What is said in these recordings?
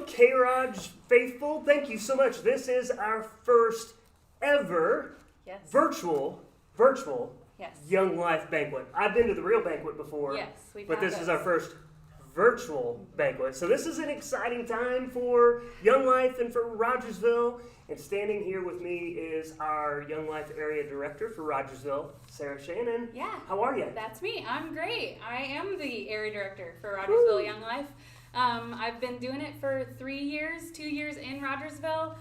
Welcome, K-ROG faithful. Thank you so much. This is our first ever virtual Young Life banquet. I've been to the real banquet before, but this is our first virtual banquet. So this is an exciting time for Young Life and for Rogersville. And standing here with me is our Young Life Area Director for Rogersville, Sarah Shannon. Yeah. How are you? That's me. I'm great. I am the Area Director for Rogersville Young Life. I've been doing it for 3 years, 2 years in Rogersville.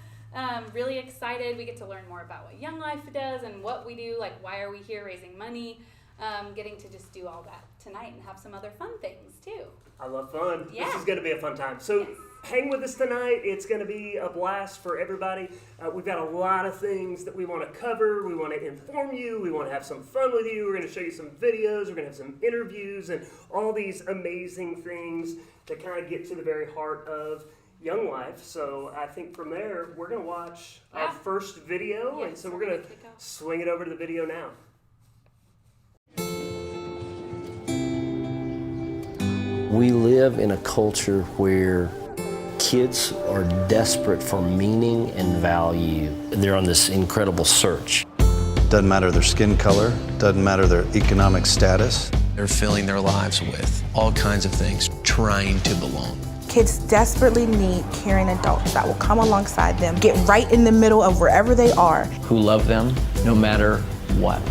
Really excited. We get to learn more about what Young Life does and what we do, like why are we here raising money. Getting to just do all that tonight and have some other fun things too. I love fun. Yeah. This is going to be a fun time. So hang with us tonight. It's going to be a blast for everybody. We've got a lot of things that we want to cover. We want to inform you. We want to have some fun with you. We're going to show you some videos. We're going to have some interviews and all these amazing things to kind of get to the very heart of Young Life. So I think from there, we're going to watch our first video. And so we're going to swing it over to the video now. We live in a culture where kids are desperate for meaning and value. They're on this incredible search. Doesn't matter their skin color, doesn't matter their economic status. They're filling their lives with all kinds of things, trying to belong. Kids desperately need caring adults that will come alongside them, get right in the middle of wherever they are. Who love them no matter what.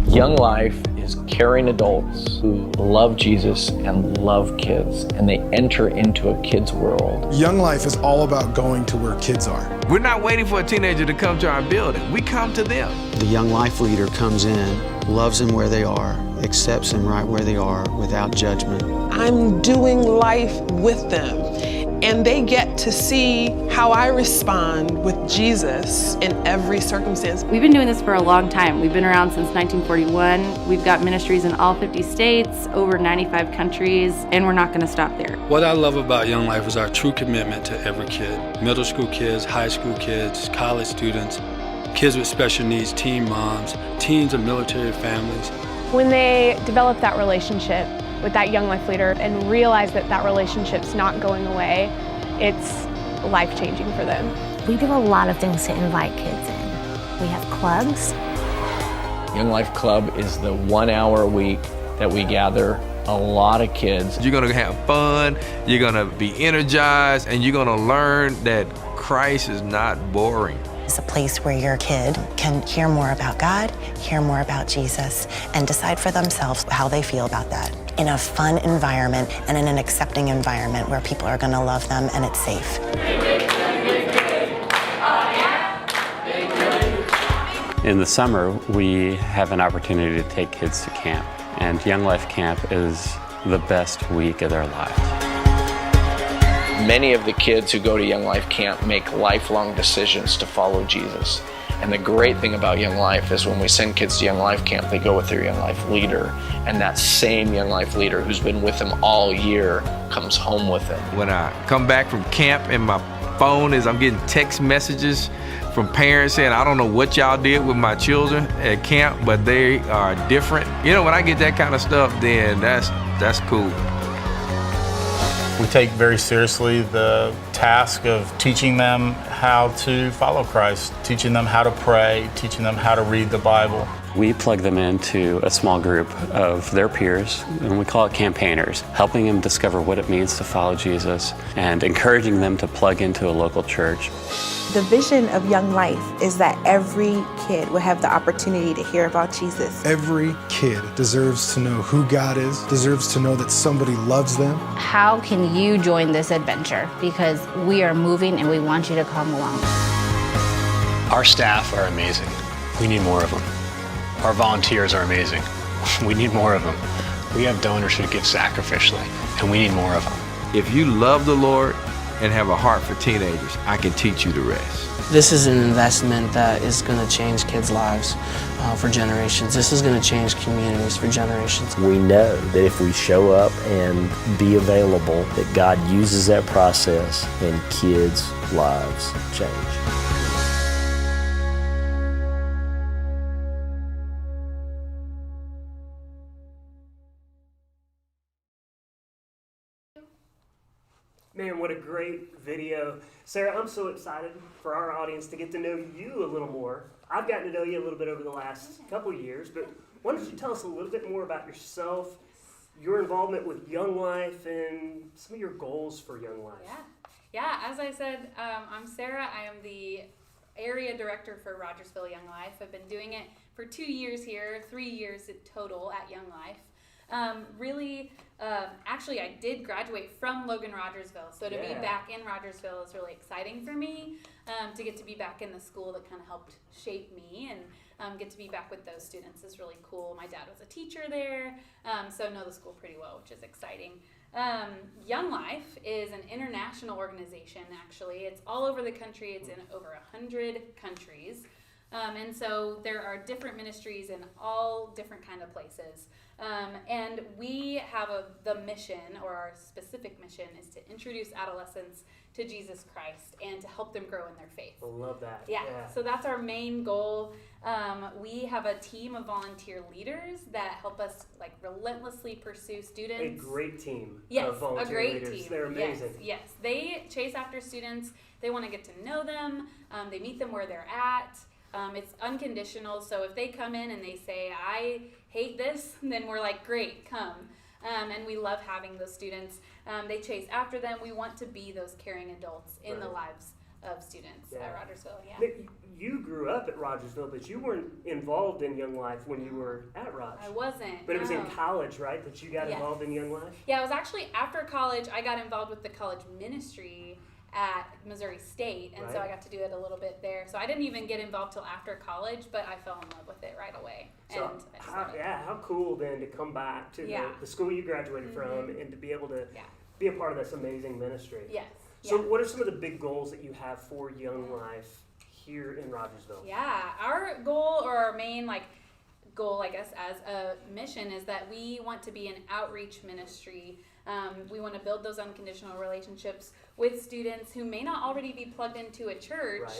Young Life is caring adults who love Jesus and love kids, and they enter into a kid's world. Young Life is all about going to where kids are. We're not waiting for a teenager to come to our building. We come to them. The Young Life leader comes in, loves them where they are, accepts them right where they are without judgment. I'm doing life with them, and they get to see how I respond with Jesus in every circumstance. We've been doing this for a long time. We've been around since 1941. We've got ministries in all 50 states, over 95 countries, and we're not going to stop there. What I love about Young Life is our true commitment to every kid. Middle school kids, high school kids, college students, kids with special needs, teen moms, teens of military families. When they develop that relationship with that Young Life leader and realize that that relationship's not going away, it's life-changing for them. We do a lot of things to invite kids in. We have clubs. Young Life Club is the 1 hour a week that we gather a lot of kids. You're gonna have fun, you're gonna be energized, and you're gonna learn that Christ is not boring. It's a place where your kid can hear more about God, hear more about Jesus, and decide for themselves how they feel about that in a fun environment and in an accepting environment where people are going to love them and it's safe. In the summer, we have an opportunity to take kids to camp, and Young Life Camp is the best week of their lives. Many of the kids who go to Young Life Camp make lifelong decisions to follow Jesus. And the great thing about Young Life is when we send kids to Young Life Camp, they go with their Young Life leader. And that same Young Life leader who's been with them all year comes home with them. When I come back from camp and my phone I'm getting text messages from parents saying, I don't know what y'all did with my children at camp, but they are different. You know, when I get that kind of stuff, then that's cool. We take very seriously the task of teaching them how to follow Christ, teaching them how to pray, teaching them how to read the Bible. We plug them into a small group of their peers, and we call it campaigners, helping them discover what it means to follow Jesus and encouraging them to plug into a local church. The vision of Young Life is that every kid will have the opportunity to hear about Jesus. Every kid deserves to know who God is, deserves to know that somebody loves them. How can you join this adventure? Because we are moving and we want you to come along. Our staff are amazing. We need more of them. Our volunteers are amazing. We need more of them. We have donors who give sacrificially, and we need more of them. If you love the Lord and have a heart for teenagers, I can teach you the rest. This is an investment that is going to change kids' lives for generations. This is going to change communities for generations. We know that if we show up and be available, that God uses that process and kids' lives change. Man, what a great video. Sarah, I'm so excited for our audience to get to know you a little more. I've gotten to know you a little bit over the last couple of years, but why don't you tell us a little bit more about yourself, your involvement with Young Life, and some of your goals for Young Life? Yeah, as I said, I'm Sarah. I am the area director for Rogersville Young Life. I've been doing it for 2 years here, 3 years total at Young Life. Actually, I did graduate from Logan Rogersville, so to be back in Rogersville is really exciting for me, to get to be back in the school that kind of helped shape me, and get to be back with those students is really cool. My dad was a teacher there, so I know the school pretty well, which is exciting. Young Life is an international organization, actually. It's all over the country. It's in over 100 countries. And so there are different ministries in all different kind of places. And we have the mission, or our specific mission, is to introduce adolescents to Jesus Christ and to help them grow in their faith. I love that. Yeah, so that's our main goal. We have a team of volunteer leaders that help us relentlessly pursue students. A great team of volunteer a great leaders. Team. They're amazing. Yes, they chase after students. They want to get to know them. They meet them where they're at. It's unconditional, so if they come in and they say, I hate this, then we're like, great, come. And we love having those students. They chase after them. We want to be those caring adults in the lives of students at Rogersville. Yeah. You grew up at Rogersville, but you weren't involved in Young Life when you were at Rog. I wasn't. But it was in college, right, that you got involved in Young Life? Yeah, it was actually after college. I got involved with the college ministry at Missouri State, and so I got to do it a little bit there. So I didn't even get involved till after college, but I fell in love with it right away. So how cool then to come back to the school you graduated from and to be able to be a part of this amazing ministry. Yes. So what are some of the big goals that you have for Young Life here in Rogersville? Yeah, our goal, or our main goal, I guess, as a mission is that we want to be an outreach ministry. We want to build those unconditional relationships with students who may not already be plugged into a church,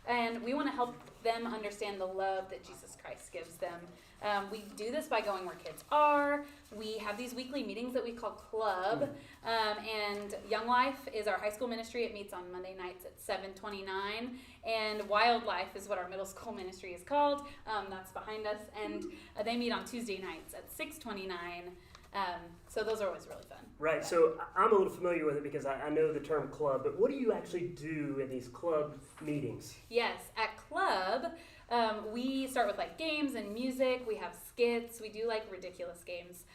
and we want to help them understand the love that Jesus Christ gives them. We do this by going where kids are. We have these weekly meetings that we call Club, and Young Life is our high school ministry. It meets on Monday nights at 7:29, and Wildlife is what our middle school ministry is called. That's behind us, and they meet on Tuesday nights at 6:29. So those are always really fun. Right, so I'm a little familiar with it because I know the term club, but what do you actually do in these club meetings? Yes, at Club, we start with games and music. We have skits. We do ridiculous games.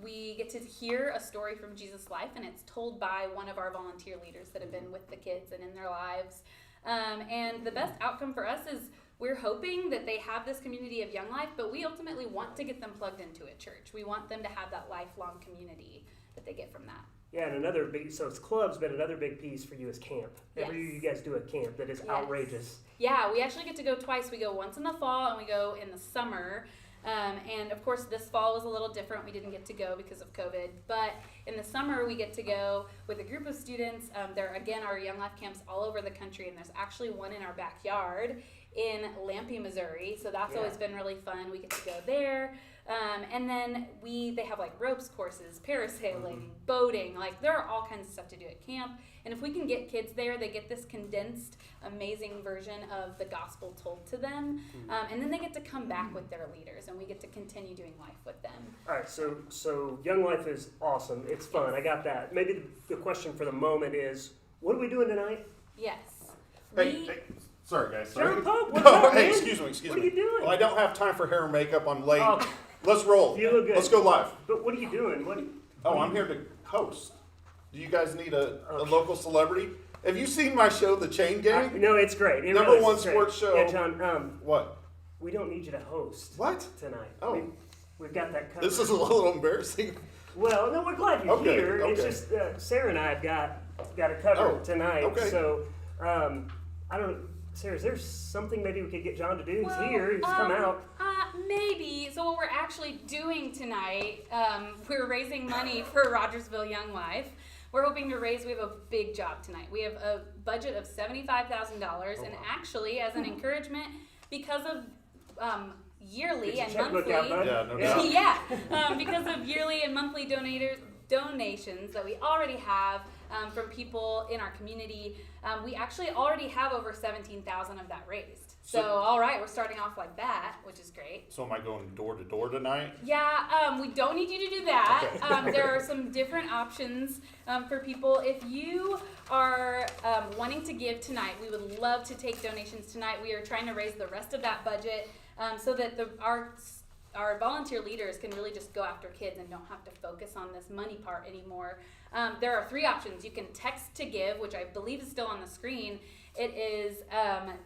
We get to hear a story from Jesus' life, and it's told by one of our volunteer leaders that have been with the kids and in their lives. And the best outcome for us is we're hoping that they have this community of Young Life, but we ultimately want to get them plugged into a church. We want them to have that lifelong community that they get from that. Yeah, and another big, so it's clubs, but another big piece for you is camp. Every year you guys do a camp that is outrageous. Yeah, we actually get to go twice. We go once in the fall and we go in the summer. And of course this fall was a little different. We didn't get to go because of COVID, but in the summer we get to go with a group of students. There again are Young Life camps all over the country, and there's actually one in our backyard in Lampe, Missouri, so that's always been really fun. We get to go there, and then they have ropes courses, parasailing, boating, there are all kinds of stuff to do at camp. And if we can get kids there, they get this condensed, amazing version of the gospel told to them, and then they get to come back with their leaders, and we get to continue doing life with them. All right, so Young Life is awesome. It's fun. I got that. Maybe the question for the moment is, what are we doing tonight? Yes. Hey, sorry guys. Sorry. John Pope, what's up, man? Excuse me. What are you doing? Well, I don't have time for hair and makeup. I'm late. Oh. Let's roll. You look good. Let's go live. But what are you doing? I'm here to host. Do you guys need a local celebrity? Have you seen my show, The Chain Gang? No, it's great. Number one sports show. Yeah, John. What? We don't need you to host. What? Tonight. Oh. We've got that covered. This is a little embarrassing. Well, no, we're glad you're here. It's just Sarah and I have got it covered tonight. Okay. So, I don't. Sarah, is there something maybe we could get John to do? He's here. He's come out. Maybe. So what we're actually doing tonight, we're raising money for Rogersville Young Life. We're hoping to raise. We have a big job tonight. We have a budget of $75,000, and actually, as an encouragement, because of yearly and monthly, because of yearly and monthly donations that we already have, from people in our community. We actually already have over 17,000 of that raised. So all right, we're starting off like that, which is great. So am I going door to door tonight? Yeah, we don't need you to do that. Okay. There are some different options for people. If you are wanting to give tonight, we would love to take donations tonight. We are trying to raise the rest of that budget so that our volunteer leaders can really just go after kids and don't have to focus on this money part anymore. There are 3 options. You can text to give, which I believe is still on the screen. It is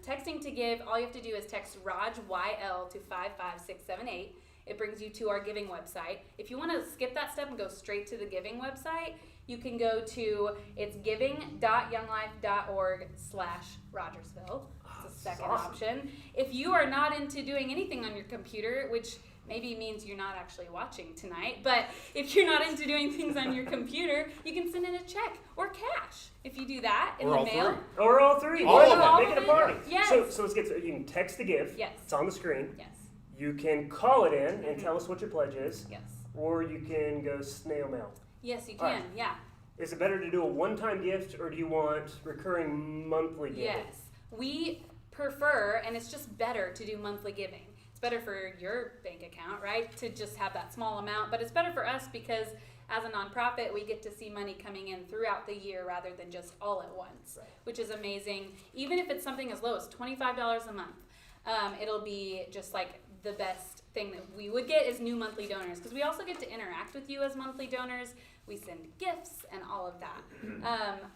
texting to give. All you have to do is text ROG YL to 55678. It brings you to our giving website. If you want to skip that step and go straight to the giving website, you can go to giving.younglife.org/Rogersville. It's the second option. If you are not into doing anything on your computer, which maybe means you're not actually watching tonight, but if you're not into doing things on your computer, you can send in a check or cash. If you do that in the mail. Or all 3. All of them. Make it a party. Yes. So let's get to, you can text to give. Yes. It's on the screen. Yes. You can call it in and tell us what your pledge is. Yes. Or you can go snail mail. Yes, you All can. right. Yeah. Is it better to do a one-time gift, or do you want recurring monthly giving? Yes. We prefer, and it's just better to do monthly giving. It's better for your bank account, right, to just have that small amount, but it's better for us because as a nonprofit, we get to see money coming in throughout the year rather than just all at once, which is amazing. Even if it's something as low as $25 a month, it'll be just like the best thing that we would get is new monthly donors, because we also get to interact with you as monthly donors. We send gifts and all of that.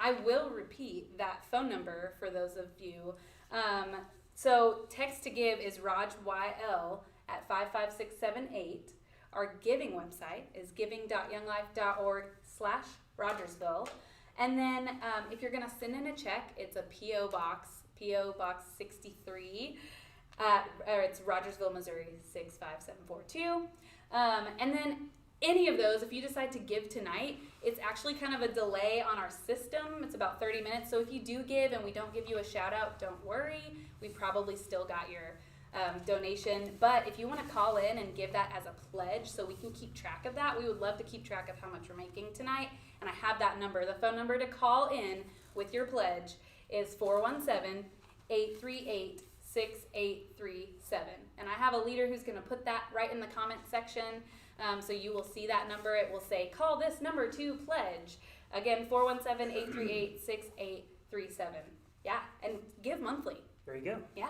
I will repeat that phone number for those of you. So text to give is ROGYL at 55678. Our giving website is giving.younglife.org/Rogersville. And then if you're going to send in a check, it's a P.O. Box 63, or it's Rogersville, Missouri 65742. And then any of those, if you decide to give tonight, it's actually kind of a delay on our system. It's about 30 minutes. So if you do give and we don't give you a shout out, don't worry. We probably still got your donation. But if you want to call in and give that as a pledge so we can keep track of that, we would love to keep track of how much we're making tonight. And I have that number. The phone number to call in with your pledge is 417-838-6837. And I have a leader who's going to put that right in the comment section. So you will see that number. It will say, call this number to pledge. Again, 417-838-6837. Yeah, and give monthly. There you go. Yeah.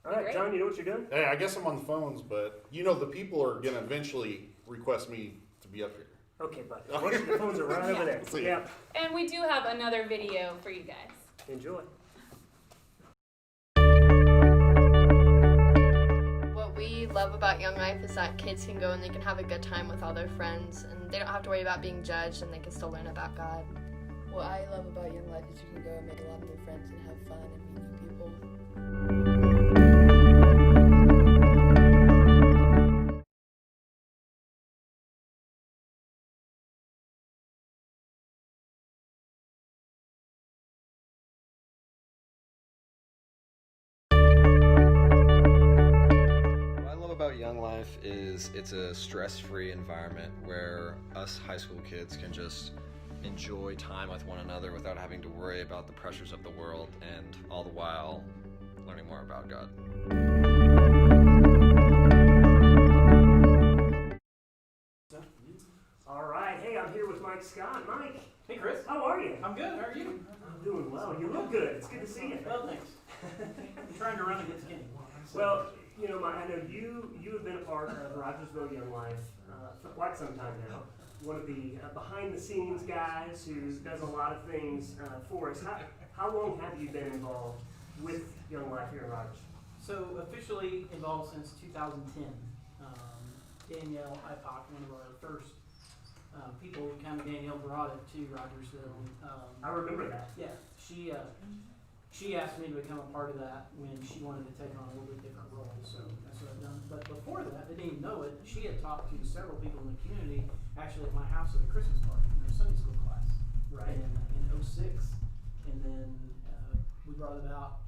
All right, great. John, you know what you're doing? Hey, I guess I'm on the phones, but you know the people are going to eventually request me to be up here. Okay, bud. The phones are right over there. See Yeah. And we do have another video for you guys. Enjoy. What we love about Young Life is that kids can go and they can have a good time with all their friends, and they don't have to worry about being judged, and they can still learn about God. What I love about Young Life is you can go and make a lot of new friends and have fun and meet new people. About Young Life is it's a stress-free environment where us high school kids can just enjoy time with one another without having to worry about the pressures of the world, and all the while learning more about God. All right. Hey, I'm here with Mike Scott. Mike. Hey, Chris. How are you? I'm good. How are you? I'm doing well. You look good. It's good to see you. Well, thanks. I'm trying to run and get skinny. Well, you know, I know you have been a part of Rogersville Young Life for quite some time now. One of the behind-the-scenes guys who does a lot of things for us. How long have you been involved with Young Life here in Rogers? So officially involved since 2010. Danielle Ipock, one of our first people, kind of Danielle brought it to Rogersville. I remember that. Yeah, she asked me to become a part of that when she wanted to take on a little bit different role, so that's what I've done. But before that, they didn't even know it, she had talked to several people in the community, actually at my house at a Christmas party in their Sunday school class. Right. In 06. And then we brought it about,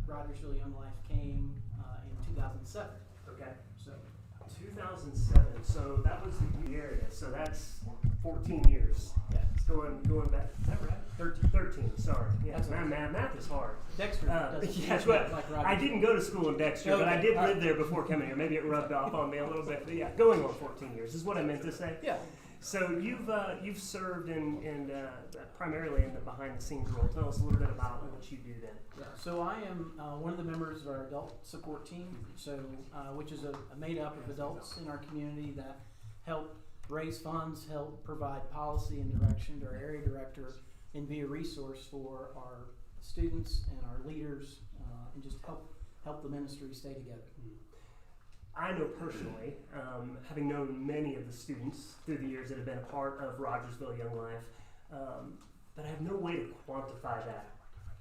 Rogersville Young Life came in 2007. Okay. So 2007. So that was the area. So that's 14 years. Yeah. It's going back. Is that right? 13, sorry. Yeah, math is hard. Dexter Yeah, but I didn't go to school in Dexter, but I did live there before coming here. Maybe it rubbed off on me a little bit. But yeah, going on 14 years is what I meant to say. Yeah. So you've served in primarily in the behind the scenes role. Tell us a little bit about what you do then. Yeah. So I am one of the members of our adult support team. So which is made up of adults in our community that help raise funds, help provide policy and direction to our area director, and be a resource for our students and our leaders, and just help the ministry stay together. I know personally, having known many of the students through the years that have been a part of Rogersville Young Life, but I have no way to quantify that.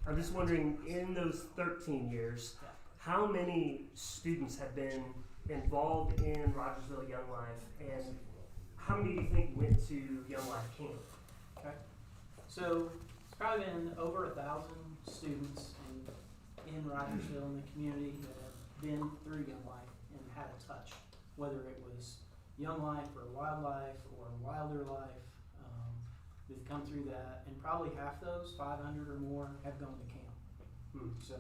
I'm just wondering, in those 13 years, how many students have been involved in Rogersville Young Life, and how many do you think went to Young Life Camp? Okay. So it's probably been over 1,000 students in Rogersville in the community that have been through Young Life and had a touch, whether it was Young Life or Wildlife or Wilder Life. We've come through that, and probably half those, 500 or more, have gone to camp. So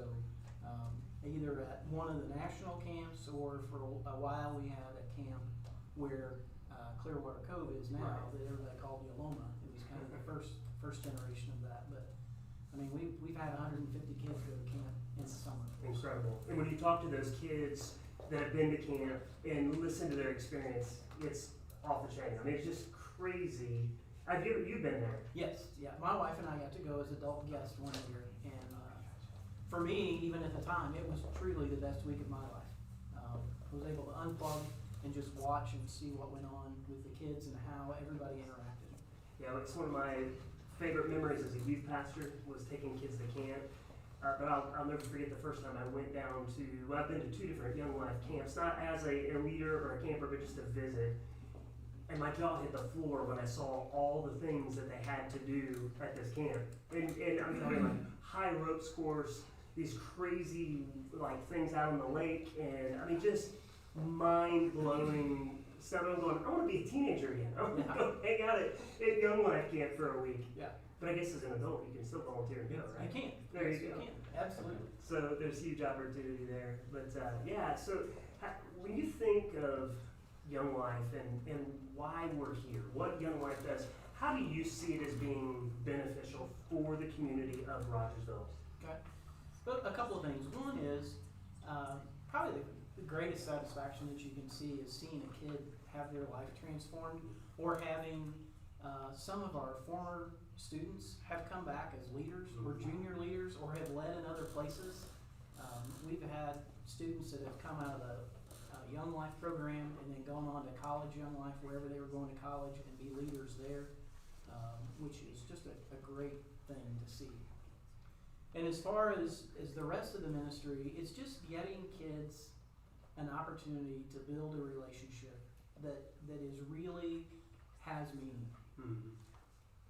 either at one of the national camps, or for a while we had a camp where Clearwater Cove is now, that everybody called Yaloma. It was kind of the first generation of that. But I mean, we've had 150 kids go to camp in the summer. Incredible. And when you talk to those kids that have been to camp and listen to their experience, it's off the chain. I mean, it's just crazy. You've been there? Yes. Yeah. My wife and I got to go as adult guests one year, and for me, even at the time, it was truly the best week of my life. I was able to unplug and just watch and see what went on with the kids and how everybody interacted. Yeah, it's one of my favorite memories as a youth pastor was taking kids to camp. But I'll never forget the first time I went down to, well, I've been to 2 different Young Life camps, not as a leader or a camper, but just to visit. And my jaw hit the floor when I saw all the things that they had to do at this camp. And I'm talking like high ropes course, these crazy like things out on the lake, and I mean just mind-blowing stuff. I'm going, I want to be a teenager again. I want to go hang out at Young Life camp for a week. Yeah. But I guess as an adult, you can still volunteer and go, right? You can. There yes, you go. You can. Absolutely. So there's huge opportunity there. But yeah, so when you think of Young Life and why we're here, what Young Life does, how do you see it as being beneficial for the community of Rogersville? Okay. But a couple of things. One is probably the greatest satisfaction that you can see is seeing a kid have their life transformed, or having some of our former students have come back as leaders or junior leaders or have led in other places. We've had students that have come out of the Young Life program and then gone on to college Young Life, wherever they were going to college, and be leaders there, which is just a great thing to see. And as far as the rest of the ministry, it's just getting kids an opportunity to build a relationship that is really has meaning. Mm-hmm.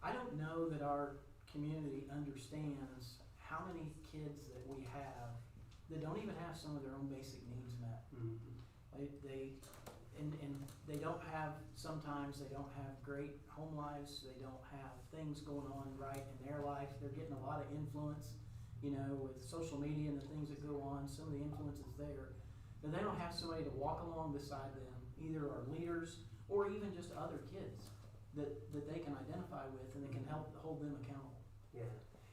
I don't know that our community understands how many kids that we have that don't even have some of their own basic needs met. Mm-hmm. They don't have, sometimes they don't have great home lives, they don't have things going on right in their life. They're getting a lot of influence, with social media and the things that go on, some of the influence is there. But they don't have somebody to walk along beside them, either our leaders or even just other kids that they can identify with and that can help hold them accountable. Yeah.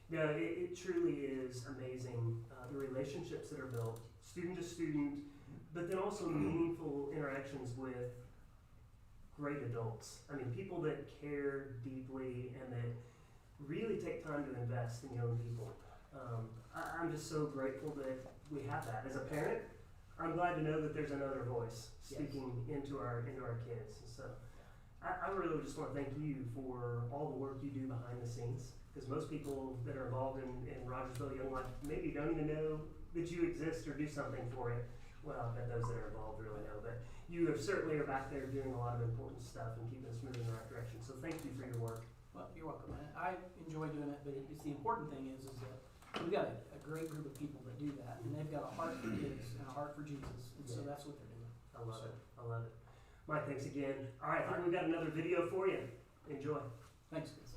No, it truly is amazing, the relationships that are built, student to student, but then also meaningful interactions with great adults. I mean, people that care deeply and that really take time to invest in young people. I'm just so grateful that we have that. As a parent, I'm glad to know that there's another voice speaking into our kids. And so I really just want to thank you for all the work you do behind the scenes, because most people that are involved in Rogersville Young Life maybe don't even know that you exist or do something for it. Well, I bet those that are involved really know, but you certainly are back there doing a lot of important stuff and keeping us moving in the right direction. So thank you for your work. Well, you're welcome. I enjoy doing it, but it's the important thing is that we've got a great group of people that do that, and they've got a heart for kids and a heart for Jesus, and so that's what they're doing. I love it. I love it. Mike, thanks again. All right, I think we've got another video for you. Enjoy. Thanks, guys.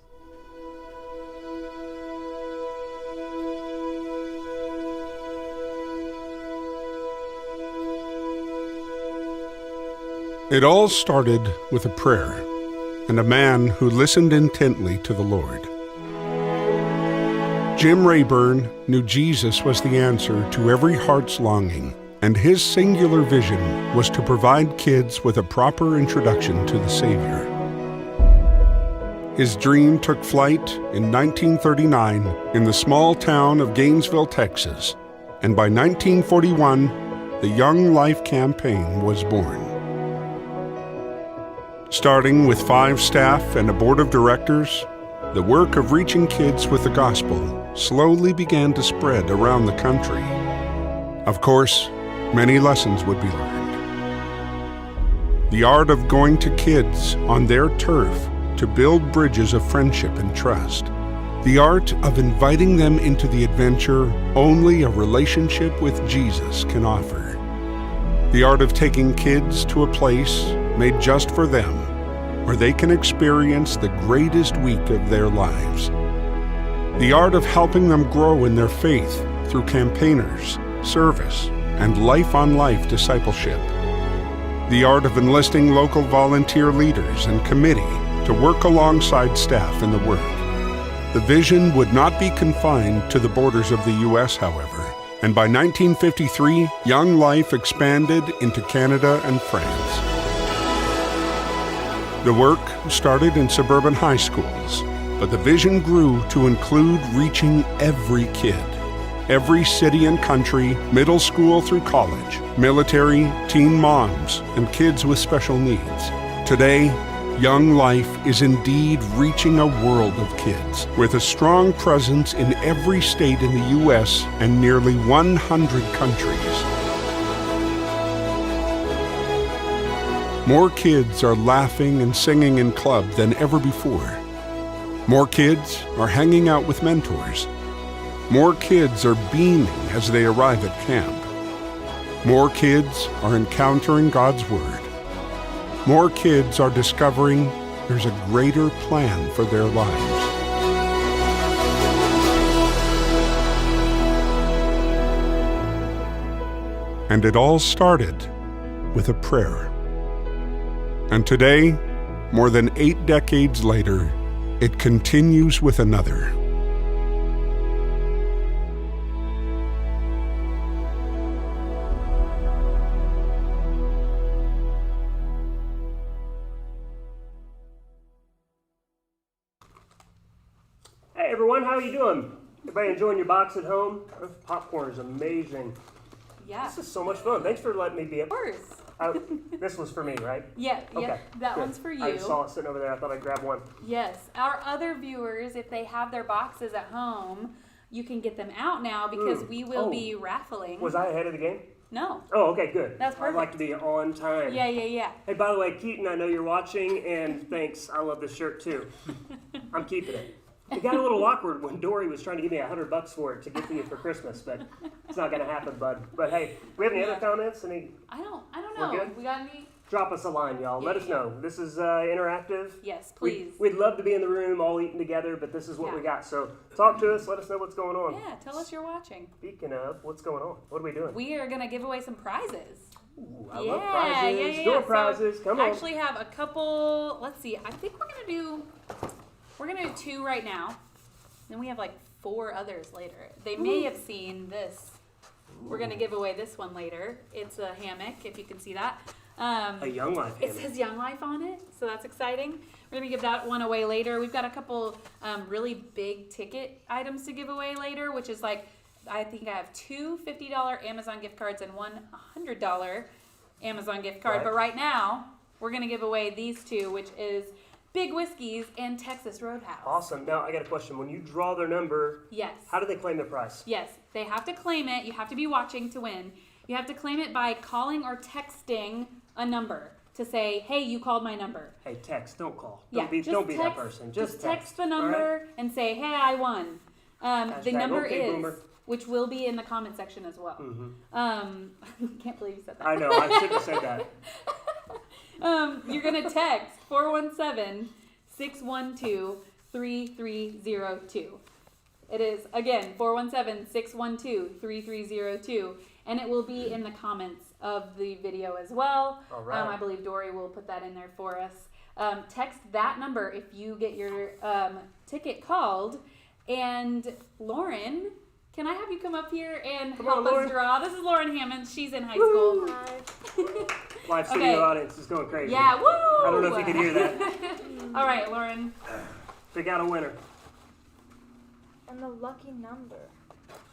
It all started with a prayer and a man who listened intently to the Lord. Jim Rayburn knew Jesus was the answer to every heart's longing, and his singular vision was to provide kids with a proper introduction to the Savior. His dream took flight in 1939 in the small town of Gainesville, Texas, and by 1941, the Young Life campaign was born. Starting with 5 staff and a board of directors, the work of reaching kids with the gospel slowly began to spread around the country. Of course, many lessons would be learned. The art of going to kids on their turf to build bridges of friendship and trust. The art of inviting them into the adventure only a relationship with Jesus can offer. The art of taking kids to a place made just for them, where they can experience the greatest week of their lives. The art of helping them grow in their faith through campaigners, service, and life-on-life discipleship. The art of enlisting local volunteer leaders and committee to work alongside staff in the work. The vision would not be confined to the borders of the U.S., however, and by 1953, Young Life expanded into Canada and France. The work started in suburban high schools, but the vision grew to include reaching every kid. Every city and country, middle school through college, military, teen moms, and kids with special needs. Today, Young Life is indeed reaching a world of kids with a strong presence in every state in the U.S. and nearly 100 countries. More kids are laughing and singing in club than ever before. More kids are hanging out with mentors. More kids are beaming as they arrive at camp. More kids are encountering God's Word. More kids are discovering there's a greater plan for their lives. And it all started with a prayer. And today, more than 8 decades later, it continues with another. Hey everyone, how are you doing? Everybody enjoying your box at home? This popcorn is amazing. Yeah. This is so much fun. Thanks for letting me be. Of course. This was for me, right? Yeah, Okay, yeah, that good. one's for you. I saw it sitting over there. I thought I'd grab one. Yes. Our other viewers, if they have their boxes at home, you can get them out now because we will be raffling. Was I ahead of the game? No. Oh, okay, good. That's perfect. I'd like to be on time. Yeah, yeah, yeah. Hey, by the way, Keaton, I know you're watching, and thanks. I love this shirt too. I'm keeping it. It got a little awkward when Dory was trying to give me $100 for it to get to you for Christmas, but it's not going to happen, bud. But hey, we have any other comments? I don't We're know. good? We got any? Drop us a line, y'all. Let us know. This is interactive. Yes, please. We'd love to be in the room all eating together, but this is what we got. So talk to us. Let us know what's going on. Yeah, tell us you're watching. Speaking of, what's going on? What are we doing? We are going to give away some prizes. Ooh, I love prizes. Store prizes. So Come on. I actually have a couple. Let's see. I think we're going to do 2 right now. Then we have like 4 others later. They may have seen this. We're going to give away this one later. It's a hammock, if you can see that. A Young Life hammock. It says Young Life on it, so that's exciting. We're going to give that one away later. We've got a couple really big ticket items to give away later, which is like, I think I have 2 $50 Amazon gift cards and 1 $100 Amazon gift card. Right. But right now, we're going to give away these 2, which is Big Whiskeys and Texas Roadhouse. Awesome. Now, I got a question. When you draw their number, Yes. how do they claim the prize? Yes, they have to claim it. You have to be watching to win. You have to claim it by calling or texting a number to say, hey, you called my number. Hey, text. Don't call. Yeah, Don't be that person. Just text the number right? and say, hey, I won. The Hashtag number okay, is, boomer. which will be in the comment section as well. Can't believe you said that. I know. I should have said that. You're going to text 417-612-3302. It is, again, 417-612-3302. And it will be in the comments of the video as well. All right. I believe Dory will put that in there for us. Text that number if you get your ticket called. And Lauren, can I have you come up here and help us draw? This is Lauren Hammond. She's in high school. Hi. Live studio audience is going crazy. Yeah, woo! I don't know if you can hear that. All right, Lauren. Pick out a winner. And the lucky number.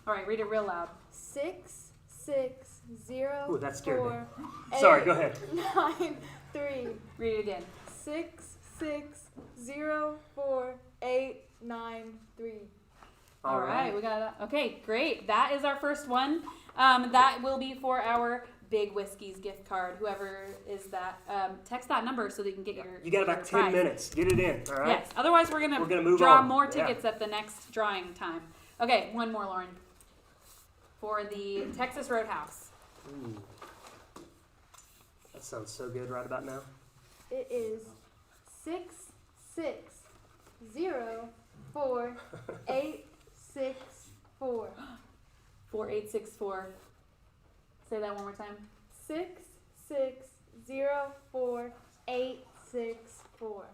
All right, read it real loud. 6, 6, 0. Ooh, that scared 4, me. 8, Sorry, go ahead. 9, 3. Read it again. 6, 6, 0, 4, 8, 9, 3. All right, we got that. Okay, great. That is our first one. That will be for our Big Whiskey's gift card. Whoever is that, text that number so that you can get your. You got about 10 minutes. Get it in. All right. Yes. Otherwise, we're gonna move draw on. more tickets at the next drawing time. Okay, one more, Lauren. For the Texas Roadhouse. Ooh. That sounds so good right about now. It is 6, 6, 0, 4, 8, 6, 4. 4864. Say that one more time. 6, 6, 0, 4, 8, 6, 4.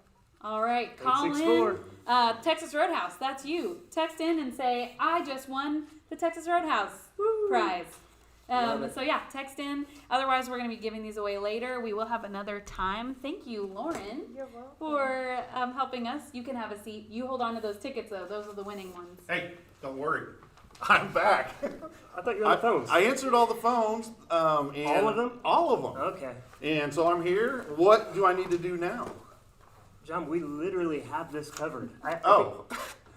All right, call in. 864. Texas Roadhouse, that's you. Text in and say, I just won the Texas Roadhouse prize. So yeah, text in. Otherwise, we're going to be giving these away later. We will have another time. Thank you, Lauren, for helping us. You can have a seat. You hold on to those tickets, though. Those are the winning ones. Hey, don't worry. I'm back. I thought you were on the phones. I answered all the phones. And all of them? All of them. Okay. And so I'm here. What do I need to do now? John, we literally have this covered. Oh.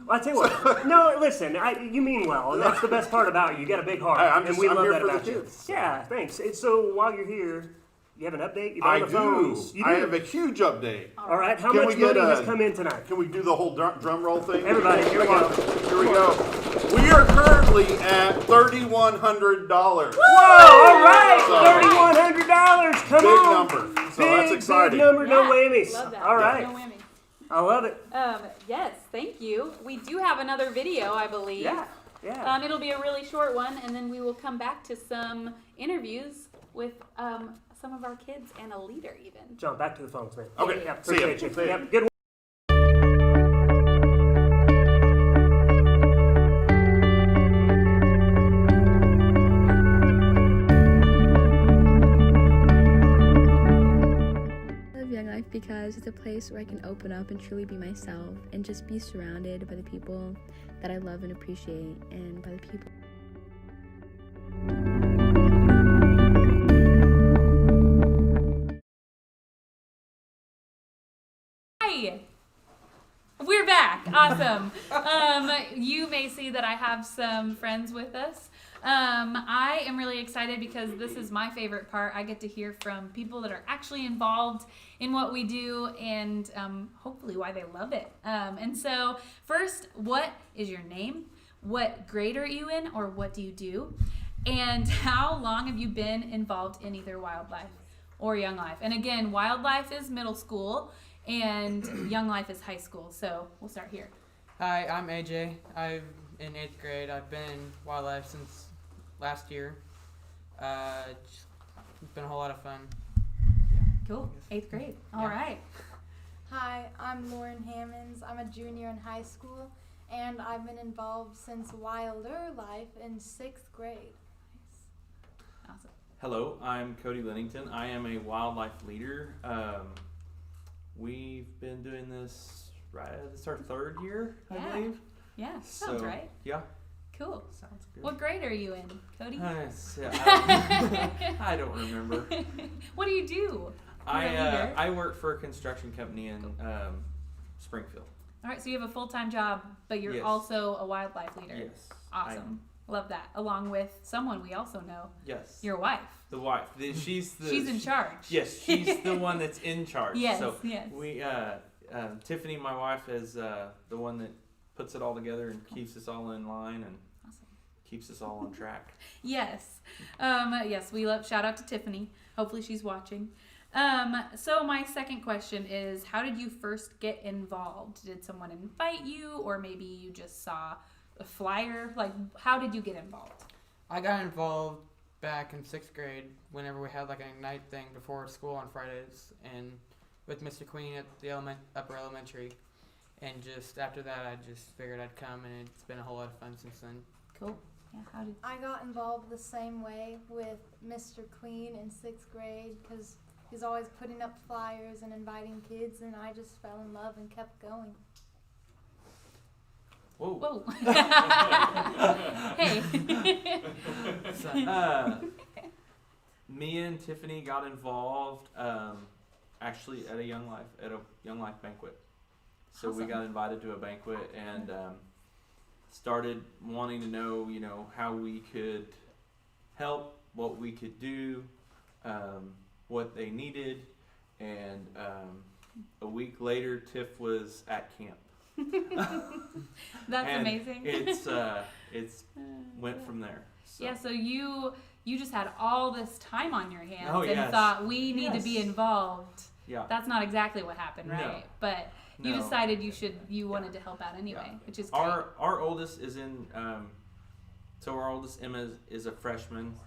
Well, I tell you what. No, listen. You mean well, and that's the best part about you. You got a big heart, I'm we love here that for the about you. kids. Yeah, thanks. And so while you're here, you have an update. You've been I on the phones. do. I have a huge update. All right. How much money has come in tonight? Can we do the whole drum roll thing? Everybody, here we go. Here we go. We are currently at $3,100. Whoa! All right, $3,100. Come Big on. number. So that's exciting. Big number, no Yeah, whammies. love that. All right. No whammy. I love it. Yes, thank you. We do have another video, I believe. Yeah. It'll be a really short one, and then we will come back to some interviews with some of our kids and a leader, even. John, back to the phones, man. Okay. Yeah, See ya. appreciate you. See ya. Yep, good one. Because it's a place where I can open up and truly be myself and just be surrounded by the people that I love and appreciate and by the people. Hi! We're back. Awesome. You may see that I have some friends with us. I am really excited because this is my favorite part. I get to hear from people that are actually involved in what we do and hopefully why they love it. And so first, what is your name? What grade are you in, or what do you do? And how long have you been involved in either Wildlife or Young Life? And again, Wildlife is middle school and Young Life is high school. So we'll start here. Hi, I'm AJ. I'm in 8th grade. I've been in Wildlife since last year. It's been a whole lot of fun. Cool. 8th grade. All right. Hi, I'm Lauren Hammonds. I'm a junior in high school, and I've been involved since Wilder Life in 6th grade. Awesome. Hello, I'm Cody Lennington. I am a wildlife leader. We've been doing this, this is our 3rd year, I believe. Yeah, sounds right. Yeah. Cool. Sounds good. What grade are you in, Cody? I don't remember. What do you do? I work for a construction company in Springfield. All right, so you have a full-time job, but you're also a wildlife leader. Yes. Awesome. Love that. Along with someone we also know. Yes. Your wife. The wife. She's in charge. Yes, she's the one that's in charge. Yes. So yes. we, Tiffany, my wife, is the one that puts it all together and keeps us all in line and keeps us all on track. Yes. Yes, we love, shout out to Tiffany. Hopefully she's watching. So my second question is, how did you first get involved? Did someone invite you, or maybe you just saw a flyer? Like, how did you get involved? I got involved back in 6th grade, whenever we had like an Ignite thing before school on Fridays, and with Mr. Queen at the upper elementary, and just after that, I just figured I'd come, and it's been a whole lot of fun since then. Cool. Yeah. How did I got involved the same way with Mr. Queen in 6th grade because he's always putting up flyers and inviting kids, and I just fell in love and kept going. Whoa. Whoa. Hey. So, me and Tiffany got involved actually at a Young Life banquet. So we got invited to a banquet and started wanting to know, how we could help, what we could do, what they needed, and a week later, Tiff was at camp. That's and amazing. It's went from there. So. Yeah, so you just had all this time on your hands Oh, and yes. thought we need to be Yes. involved. Yeah. That's not exactly what happened, right? No. But you No. decided you wanted to help out anyway, which is great. Our oldest is in so our oldest Emma is a freshman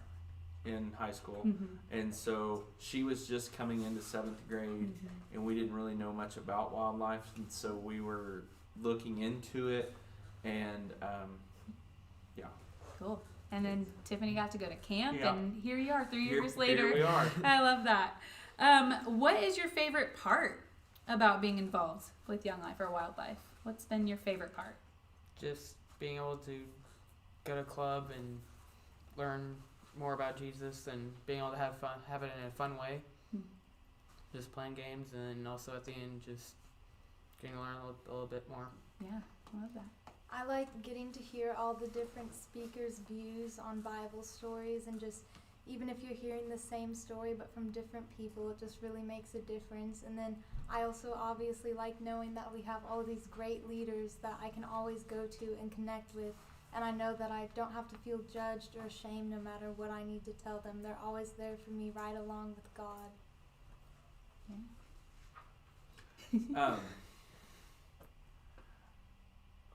in high school, and so she was just coming into 7th grade, and we didn't really know much about wildlife, and so we were looking into it, and yeah. Cool. And then Tiffany got to go to camp, Yeah. and here you are 3 years later. Here we are. I love that. What is your favorite part about being involved with Young Life or Wildlife? What's been your favorite part? Just being able to go to club and learn more about Jesus and being able to have it in a fun way. Just playing games, and then also at the end just getting to learn a little bit more. Yeah, I love that. I like getting to hear all the different speakers' views on Bible stories, and just even if you're hearing the same story but from different people, it just really makes a difference. And then I also obviously like knowing that we have all these great leaders that I can always go to and connect with, and I know that I don't have to feel judged or ashamed no matter what I need to tell them. They're always there for me right along with God.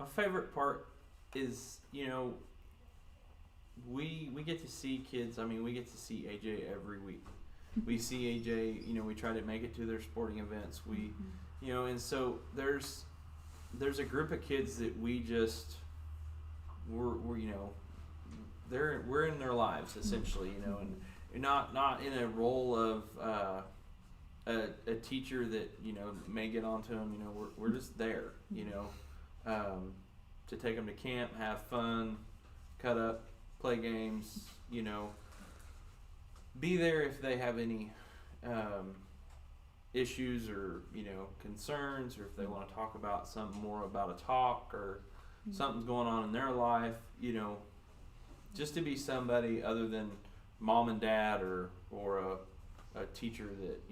My favorite part is, we get to see kids. I mean, we get to see AJ every week. We see AJ, we try to make it to their sporting events. We, and so there's a group of kids that we just, we're in their lives essentially, and not in a role of a teacher that may get onto them. We're just there, to take them to camp, have fun, cut up, play games, be there if they have any issues or concerns, or if they want to talk about something more about a talk or something's going on in their life, just to be somebody other than mom and dad or a teacher that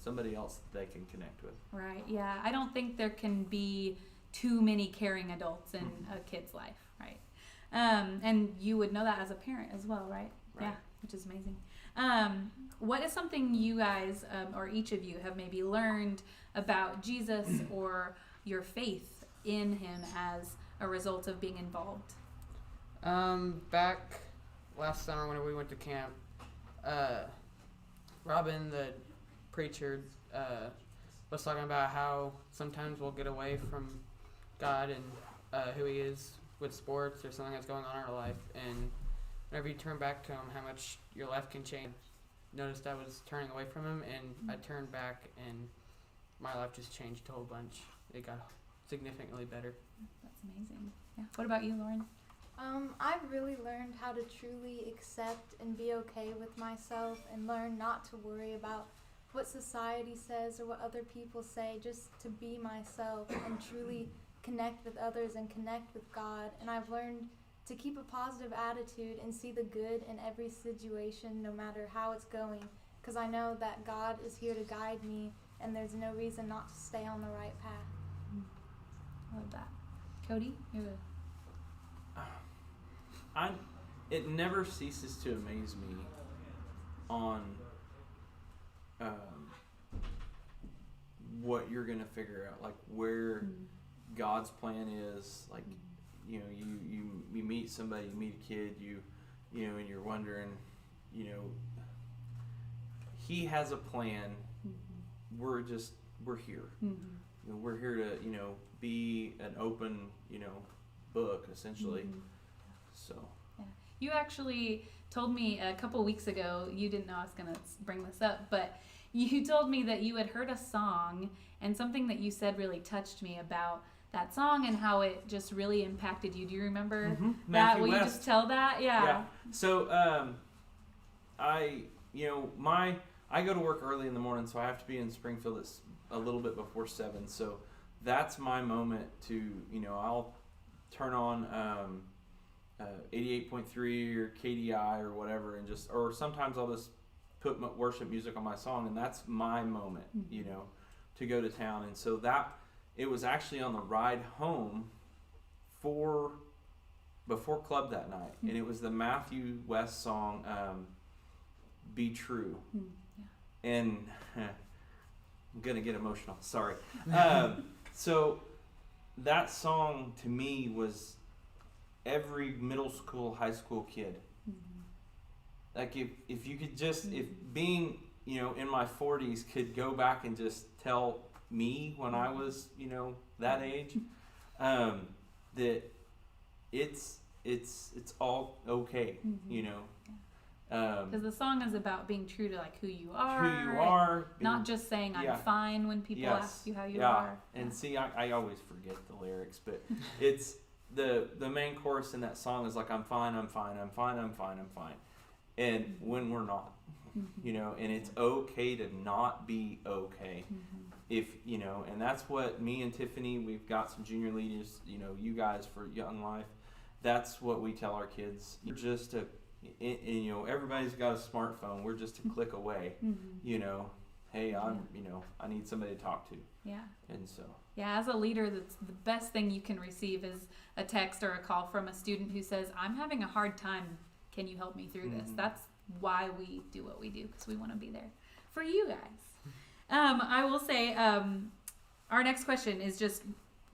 somebody else that they can connect with. Right. Yeah. I don't think there can be too many caring adults in a kid's life, right? And you would know that as a parent as well, right? Yeah, which is amazing. What is something you guys, or each of you, have maybe learned about Jesus or your faith in him as a result of being involved? Back last summer when we went to camp, Robin, the preacher, was talking about how sometimes we'll get away from God and who he is with sports or something that's going on in our life, and whenever you turn back to him, how much your life can change. Noticed I was turning away from him, and I turned back, and my life just changed a whole bunch. It got significantly better. That's amazing. Yeah. What about you, Lauren? I've really learned how to truly accept and be okay with myself, and learn not to worry about what society says or what other people say, just to be myself and truly connect with others and connect with God. And I've learned to keep a positive attitude and see the good in every situation, no matter how it's going, because I know that God is here to guide me, and there's no reason not to stay on the right path. Love that. Cody, you're good. It never ceases to amaze me on what you're gonna figure out, like where God's plan is. Like you meet somebody, you meet a kid, you you know, and you're wondering, you know, He has a plan. We're here. You know, we're here to, you know, be an open, you know, book essentially. So. Yeah. You actually told me a couple weeks ago, you didn't know I was going to bring this up, but you told me that you had heard a song, and something that you said really touched me about that song and how it just really impacted you. Do you remember that? Will you just tell that? Yeah. So, I go to work early in the morning, so I have to be in Springfield at a little bit before 7. So that's my moment to, you know, I'll turn on 88.3 or KDI or whatever, and or sometimes I'll just put worship music on my song, and that's my moment, you know, to go to town. And so it was actually on the ride home before club that night, and it was the Matthew West song, Be True. And I'm gonna get emotional, sorry. So that song to me was every middle school, high school kid. Like if you could just, if being, you know, in my 40s could go back and just tell me when I was, you know, that age, that it's all okay, you know. Because the song is about being true to like who you are, not just saying I'm fine when people ask you how you are. And see, I always forget the lyrics, but it's the main chorus in that song is like, I'm fine, I'm fine, I'm fine, I'm fine, I'm fine. And when we're not, you know, and it's okay to not be okay. If, you know, and that's what me and Tiffany, we've got some junior leaders, you know, you guys for Young Life, that's what we tell our kids. Just to, you know, everybody's got a smartphone. We're just a click away, you know. Hey, you know, I need somebody to talk to. Yeah. And so. Yeah, as a leader, that's the best thing you can receive is a text or a call from a student who says, I'm having a hard time. Can you help me through this? That's why we do what we do, because we want to be there for you guys. I will say our next question is just,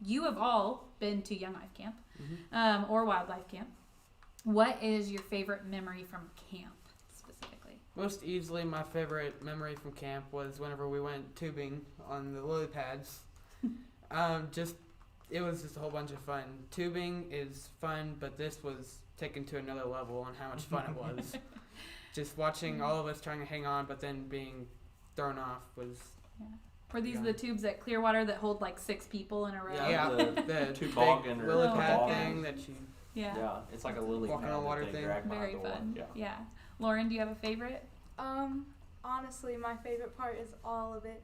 you have all been to Young Life Camp or Wildlife Camp. What is your favorite memory from camp specifically? Most easily, my favorite memory from camp was whenever we went tubing on the lily pads. It was just a whole bunch of fun. Tubing is fun, but this was taken to another level on how much fun it was. Just watching all of us trying to hang on, but then being thrown off was. Yeah. Were these the tubes at Clearwater that hold like 6 people in a row? Yeah, the toboggan big lily pad thing that you. Yeah, it's like a lily walking pad on water thing. Very fun. Yeah. Lauren, do you have a favorite? Honestly, my favorite part is all of it.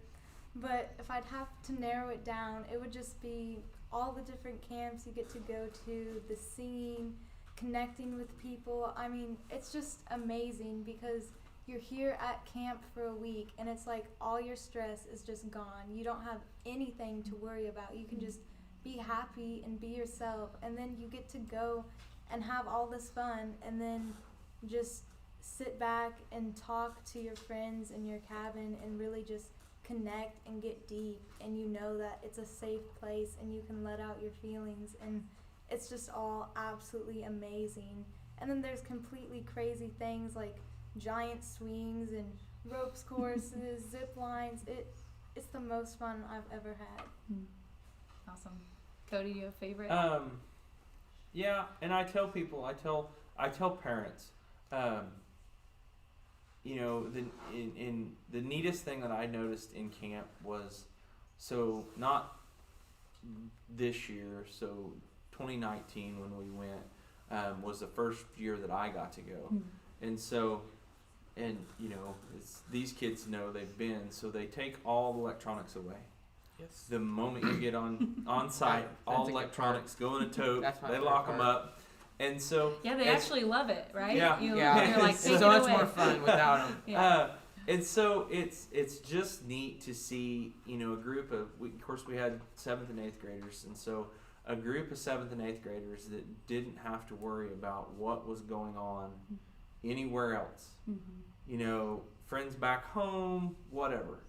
But if I'd have to narrow it down, it would just be all the different camps you get to go to, the singing, connecting with people. I mean, it's just amazing because you're here at camp for a week and it's like all your stress is just gone. You don't have anything to worry about. You can just be happy and be yourself, and then you get to go and have all this fun and then just sit back and talk to your friends in your cabin and really just connect and get deep, and you know that it's a safe place and you can let out your feelings, and it's just all absolutely amazing. And then there's completely crazy things like giant swings and ropes courses, zip lines. It's the most fun I've ever had. Awesome. Cody, do you have a favorite? Yeah, and I tell people, I tell parents, you know, the neatest thing that I noticed in camp was, so not this year, so 2019 when we went, was the first year that I got to go. And so, and you know, these kids know they've been, so they take all the electronics away. Yes. The moment you get on site, all electronics go in a tote. They lock them up. And so they actually love it, right? Yeah, You're like, take so it much away. more fun without them. And so it's just neat to see, you know, a group of, of course we had 7th and 8th graders, and so a group of 7th and 8th graders that didn't have to worry about what was going on anywhere else. You know, friends back home, whatever.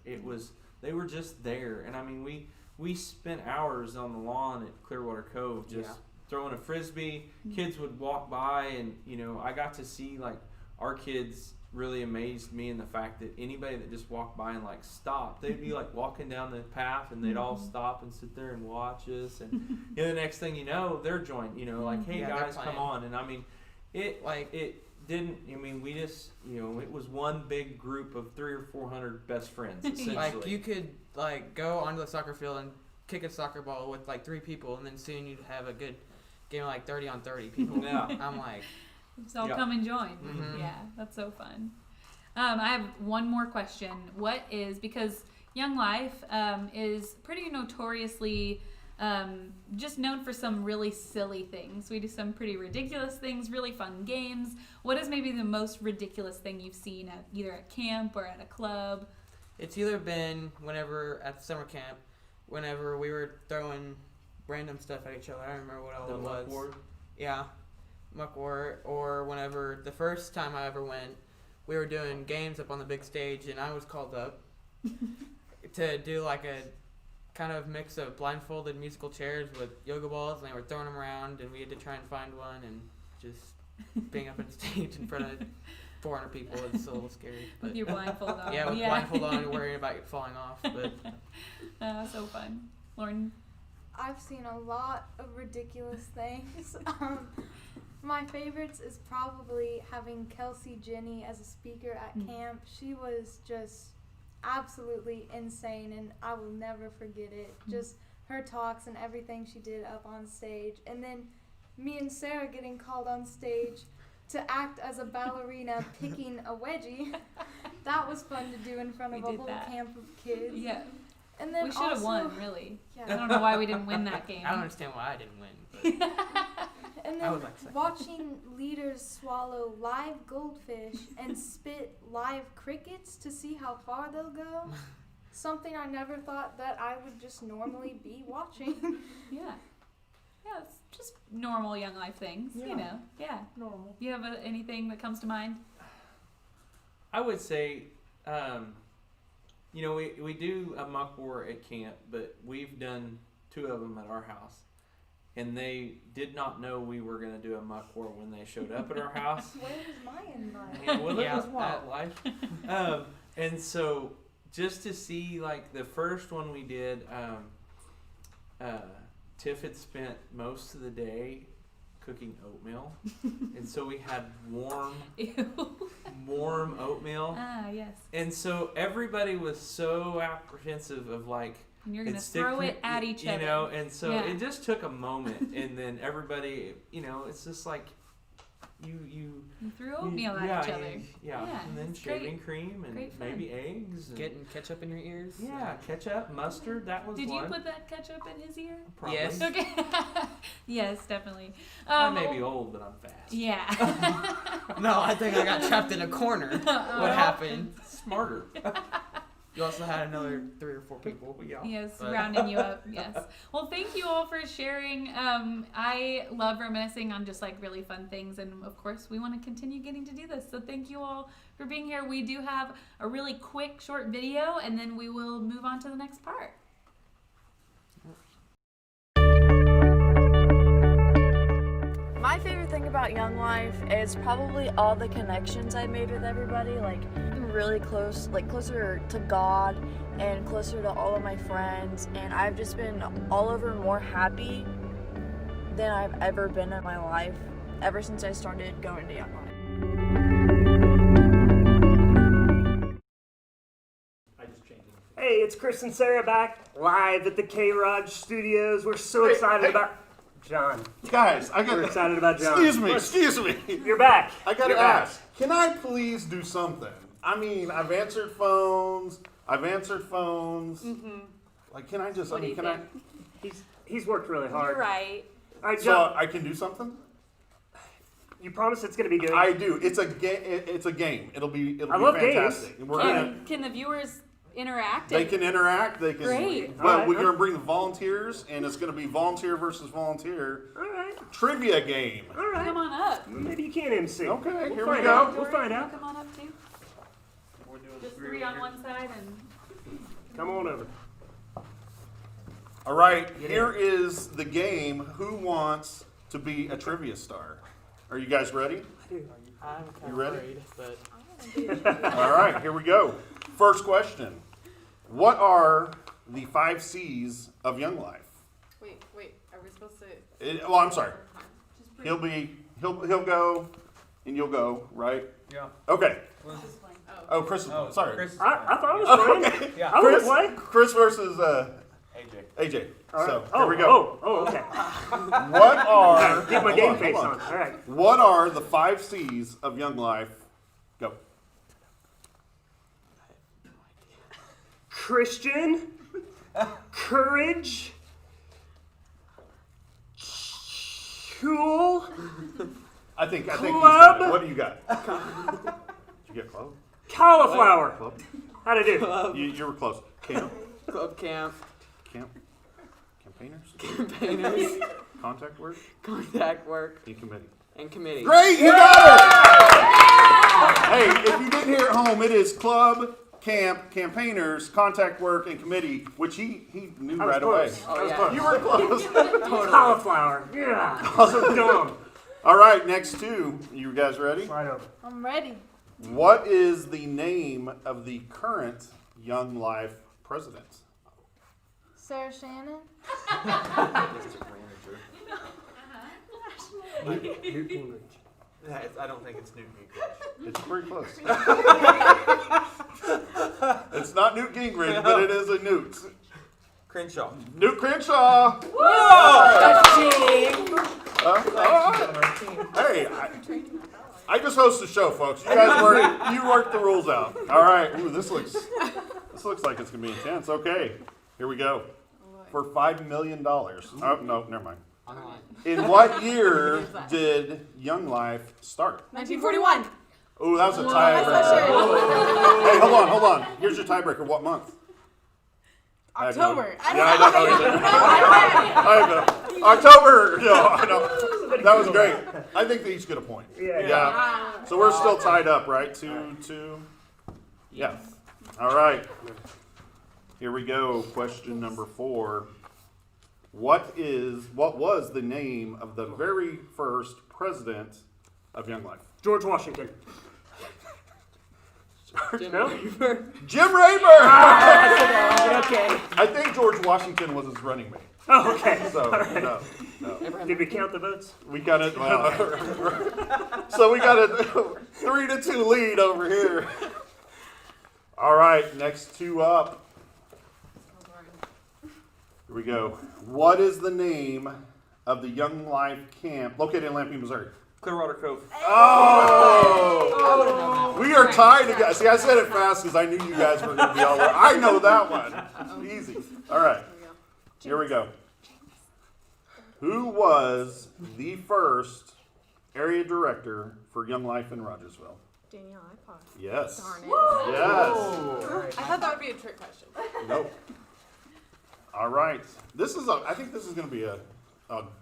They were just there. And I mean, we spent hours on the lawn at Clearwater Cove just throwing a frisbee. Kids would walk by, and I got to see like our kids really amazed me in the fact that anybody that just walked by and like stopped, they'd be like walking down the path and they'd all stop and sit there and watch us, and the next thing you know, they're joined. Like, hey guys, come on. And I mean, we just, it was one big group of 300 or 400 best friends, essentially. Like, you could like go onto the soccer field and kick a soccer ball with like 3 people, and then soon you'd have a good game of like 30 on 30 people. Yeah. I'm like, just all come and join. Yeah, that's so fun. I have one more question. Because Young Life is pretty notoriously just known for some really silly things. We do some pretty ridiculous things, really fun games. What is maybe the most ridiculous thing you've seen either at camp or at a club? It's either been whenever at the summer camp, whenever we were throwing random stuff at each other. I don't remember what all it was. Muck war? Yeah, muck war. Or whenever the first time I ever went, we were doing games up on the big stage, and I was called up to do like a kind of mix of blindfolded musical chairs with yoga balls, and they were throwing them around, and we had to try and find one, and just being up on stage in front of 400 people is a little scary. But with your blindfold on. Yeah, with blindfold on and worrying about it falling off. But so fun. Lauren? I've seen a lot of ridiculous things. My favorites is probably having Kelsey Jenny as a speaker at camp. She was just absolutely insane, and I will never forget it. Just her talks and everything she did up on stage. And then me and Sarah getting called on stage to act as a ballerina picking a wedgie. That was fun to do in front of a whole camp of kids. Yeah. And then we should have won, really. Yeah. I don't know why we didn't win that game. I don't understand why I didn't win. But and then watching leaders swallow live goldfish and spit live crickets to see how far they'll go. Something I never thought that I would just normally be watching. Yeah. Yeah, it's just normal Young Life things, Yeah. Normal. Do you have anything that comes to mind? I would say, we do a muck war at camp, but we've done 2 of them at our house. And they did not know we were going to do a muck war when they showed up at our house. Where was my invite? Yeah, well, it was wildlife. And so just to see, like, the first one we did, Tiff had spent most of the day cooking oatmeal. And so we had warm oatmeal. Ah, yes. And so everybody was so apprehensive of, like, and you're going to throw it at each other. And so it just took a moment, and then everybody, it's just like you threw oatmeal at each other. And then shaving cream and maybe eggs. And getting ketchup in your ears. Yeah, ketchup, mustard, that was Did one. you put that ketchup in his ear? Probably. Yes. Okay. Yes, definitely. I may be old, but I'm fast. Yeah. No, I think I got trapped in a corner. What happened? Smarter. You also had another 3 or 4 people. Yes, rounding you up. Yes. Well, thank you all for sharing. I love reminiscing on just like really fun things, and of course, we want to continue getting to do this. So thank you all for being here. We do have a really quick, short video, and then we will move on to the next part. My favorite thing about Young Life is probably all the connections I made with everybody, like really close, like closer to God and closer to all of my friends, and I've just been all over more happy than I've ever been in my life ever since I started going to Young Life. Hey, it's Chris and Sarah back live at the K-ROG studios. We're so excited about John. Guys, we're excited about John. Excuse me. You're back. I gotta ask, can I please do something? I mean, I've answered phones. Mm-hmm. Like, can I just, What do you think? He's worked really hard. You're right. All right, So John, I can do something? you promise it's going to be good? I do. It's a game. It'll be I love fantastic. games. And Can the viewers interact? they can interact. They can. Great. But All right. we're going to bring the volunteers, and it's going to be volunteer versus volunteer. All right. Trivia game. All right. Come on up. Maybe you can MC. Okay, We'll here find we go. out. We'll find out. Come on up too. Just 3 on one side and. Come on over. All right, here is the game. Who wants to be a trivia star. Are you guys ready? I'm kind You of ready? worried, but All right, here we go. First question. What are the 5 C's of Young Life? Wait, are we supposed to? Well, I'm sorry. He'll go, and you'll go, right? Yeah. Okay. Oh, Chris is oh, playing. Sorry. Chris is I thought I was playing. Okay. Yeah. I was playing. Chris versus AJ. All right. So here we go. Okay. What are Get my hold game on, face hold on. All right. What are the 5 C's of Young Life? Go. Christian, courage, cool, I think he's Club. got it. What do you got? Did you get club? cauliflower. Club. How'd I do? You were close. Camp. club camp, Campaigners. campaigners, Contact work. contact work, And committee. and committee. Great, you got it! Hey, if you didn't hear at home, it is club, camp, campaigners, contact work, and committee, which he knew I was right close. away. I was yeah. close. You were close. Totally. Cauliflower. Yeah. So dumb. All right, next 2. You guys ready? Right over. I'm ready. What is the name of the current Young Life president? Sarah Shannon. Newt Gingrich. I don't think it's Newt Gingrich. It's pretty close. It's not Newt Gingrich, but it is a Newt. Crenshaw. Newt Crenshaw. That's cheating. Hey, I just host the show, folks. You guys work the rules out. All right. Ooh, this looks like it's gonna be intense. Okay, here we go. For $5 million. Oh no, never mind. In what year did Young Life start? 1941. Oh, that was a tiebreaker. Hey, hold on. Here's your tiebreaker. What month? October. I know. October. No, I know. That was great. I think they each get a point. Yeah. So we're still tied up, right? 2-2. Yeah. All right. Here we go. Question number 4. What was the name of the very first president of Young Life? George Washington. No? Jim Rayburn! Okay. I think George Washington was his running mate. Oh, okay. So, All right. no. Did we count the votes? We got it. Well, so we got a 3-2 lead over here. All right, next 2 up. Here we go. What is the name of the Young Life camp located in Lampe, Missouri? Clearwater Cove. Oh! We are tied again. See, I said it fast because I knew you guys were going to be all over. I know that one. Easy. All right. Here we go. Who was the first area director for Young Life in Rogersville? Danielle iPod. Yes. Darn it. Yes. I thought that would be a trick question. Nope. All right. I think this is going to be a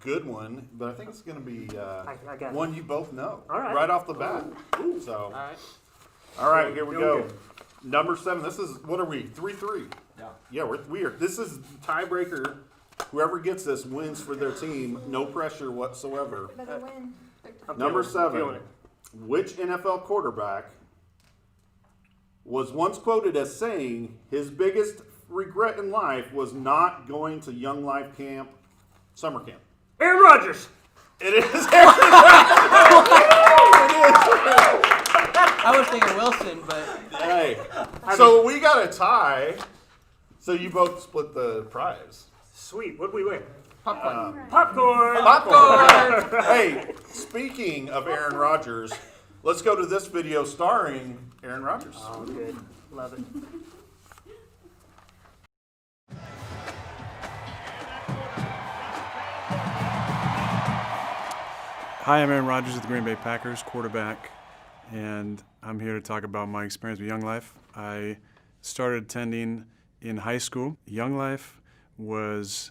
good one, but I think it's going to be one you both know. All right. Right off the bat. So. All right. Here we go. Number 7. This is, what are we? 3-3. Yeah. We are. This is tiebreaker. Whoever gets this wins for their team. No pressure whatsoever. Better win. Number 7. Which NFL quarterback was once quoted as saying his biggest regret in life was not going to Young Life camp, summer camp? Aaron Rodgers. It is Aaron I was thinking Wilson, but hey. So we got a tie. So you both split the prize. Sweet. What'd we win? popcorn. Popcorn! Hey, speaking of Aaron Rodgers, let's go to this video starring Aaron Rodgers. Oh, good. Love it. Hi, I'm Aaron Rodgers with the Green Bay Packers, quarterback, and I'm here to talk about my experience with Young Life. I started attending in high school. Young Life was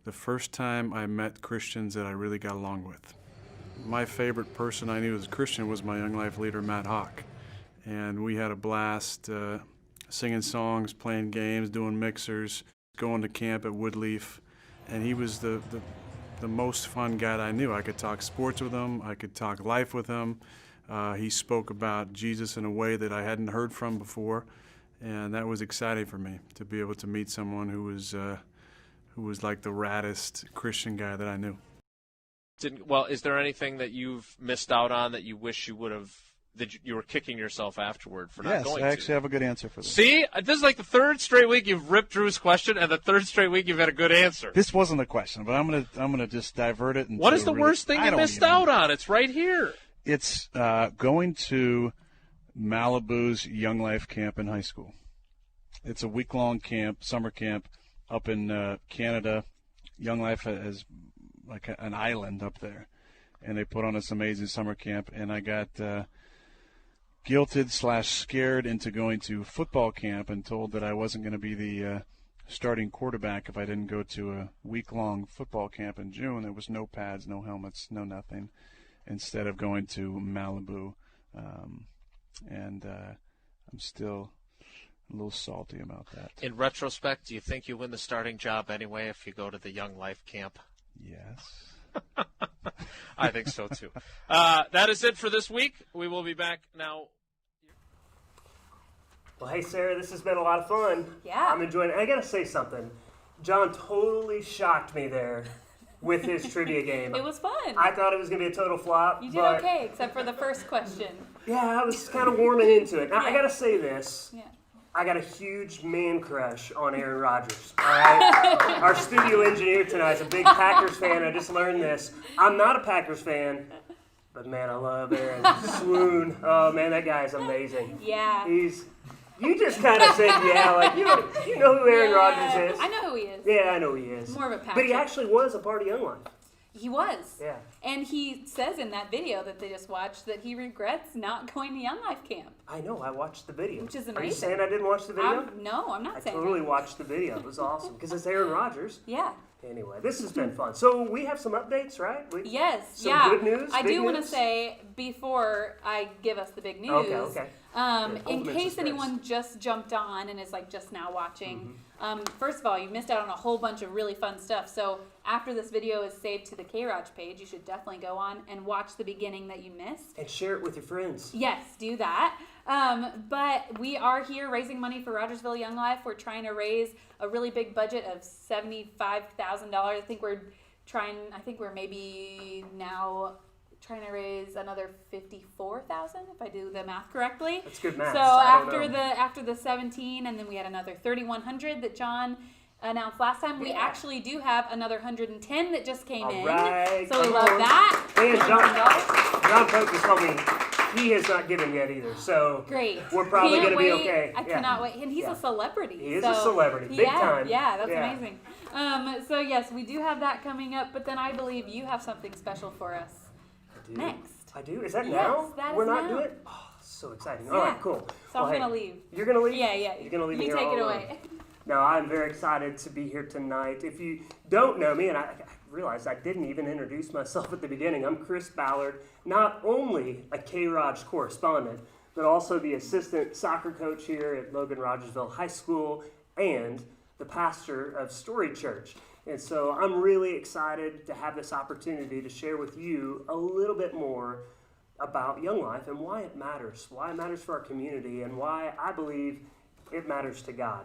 the first time I met Christians that I really got along with. My favorite person I knew as a Christian was my Young Life leader, Matt Hawk, and we had a blast singing songs, playing games, doing mixers, going to camp at Woodleaf, and he was the the most fun guy that I knew. I could talk sports with him. I could talk life with him. He spoke about Jesus in a way that I hadn't heard from before, and that was exciting for me to be able to meet someone who was like the raddest Christian guy that I knew. Well, is there anything that you've missed out on that you wish you would have, that you were kicking yourself afterward for not going to? Yes, I actually have a good answer for this. See? This is like the third straight week you've ripped Drew's question, and the third straight week you've had a good answer. This wasn't a question, but I'm gonna just divert it. What is the worst thing you missed out on? It's right here. It's going to Malibu's Young Life camp in high school. It's a week-long camp, summer camp, up in Canada. Young Life has like an island up there, and they put on this amazing summer camp, and I got guilted/scared into going to football camp and told that I wasn't going to be the starting quarterback if I didn't go to a week-long football camp in June. There was no pads, no helmets, no nothing, instead of going to Malibu. And I'm still a little salty about that. In retrospect, do you think you win the starting job anyway if you go to the Young Life camp? Yes. I think so, too. That is it for this week. We will be back now. Well, hey, Sarah, this has been a lot of fun. Yeah. I'm enjoying it. I got to say something. John totally shocked me there with his trivia game. It was fun. I thought it was going to be a total flop. You did okay, except for the first question. Yeah, I was kind of warming into it. Now, I Yeah. got to say this. Yeah. I got a huge man crush on Aaron Rodgers. All right? Our studio engineer tonight is a big Packers fan. I just learned this. I'm not a Packers fan, but man, I love Aaron. Swoon. Oh man, that guy is amazing. Yeah. You just kind of said yeah, like you know who Aaron Rodgers is. I know who he is. Yeah, I know who he is. More of a Patrick. But he actually was a part of Young Life. He was. Yeah. And he says in that video that they just watched that he regrets not going to Young Life camp. I know. I watched the video. Which is Are you amazing. saying I didn't watch the video? No, I'm not saying totally that. watched the video. It was awesome because it's Aaron Rodgers. Yeah. Anyway, this has been fun. So we have some updates, right? Yes. Some yeah. good news. I big do want to news? say before I give us the big news. Okay. Yeah, In ultimate case suspense. anyone just jumped on and is like just now watching, first of all, you missed out on a whole bunch of really fun stuff. So after this video is saved to the K-ROG page, you should definitely go on and watch the beginning that you missed. And share it with your friends. Yes, do that. But we are here raising money for Rogersville Young Life. We're trying to raise a really big budget of $75,000. I think we're maybe now trying to raise another $54,000 if I do the math correctly. That's good math. So after the 17, and then we had another 3,100 that John announced last time. We actually do have another 110 that just came in. Right. So we love that. And John Pope told me he has not given yet either. So great. We're probably Can't going to be wait. okay. I cannot wait. And he's a celebrity. He is a celebrity. Big time. Yeah, that's amazing. So yes, we do have that coming up, but then I believe you have something special for us next. I do? Is that Yes, now? that We're is not now. doing it? Oh, so exciting. Yeah. All right, cool. So I'm going to leave. You're going to leave? Yeah. You're going to leave me You here take all it alone. away. No, I'm very excited to be here tonight. If you don't know me, and I realized I didn't even introduce myself at the beginning, I'm Chris Ballard, not only a K-ROG correspondent, but also the assistant soccer coach here at Logan Rogersville High School and the pastor of Story Church. And so I'm really excited to have this opportunity to share with you a little bit more about Young Life and why it matters for our community, and why I believe it matters to God.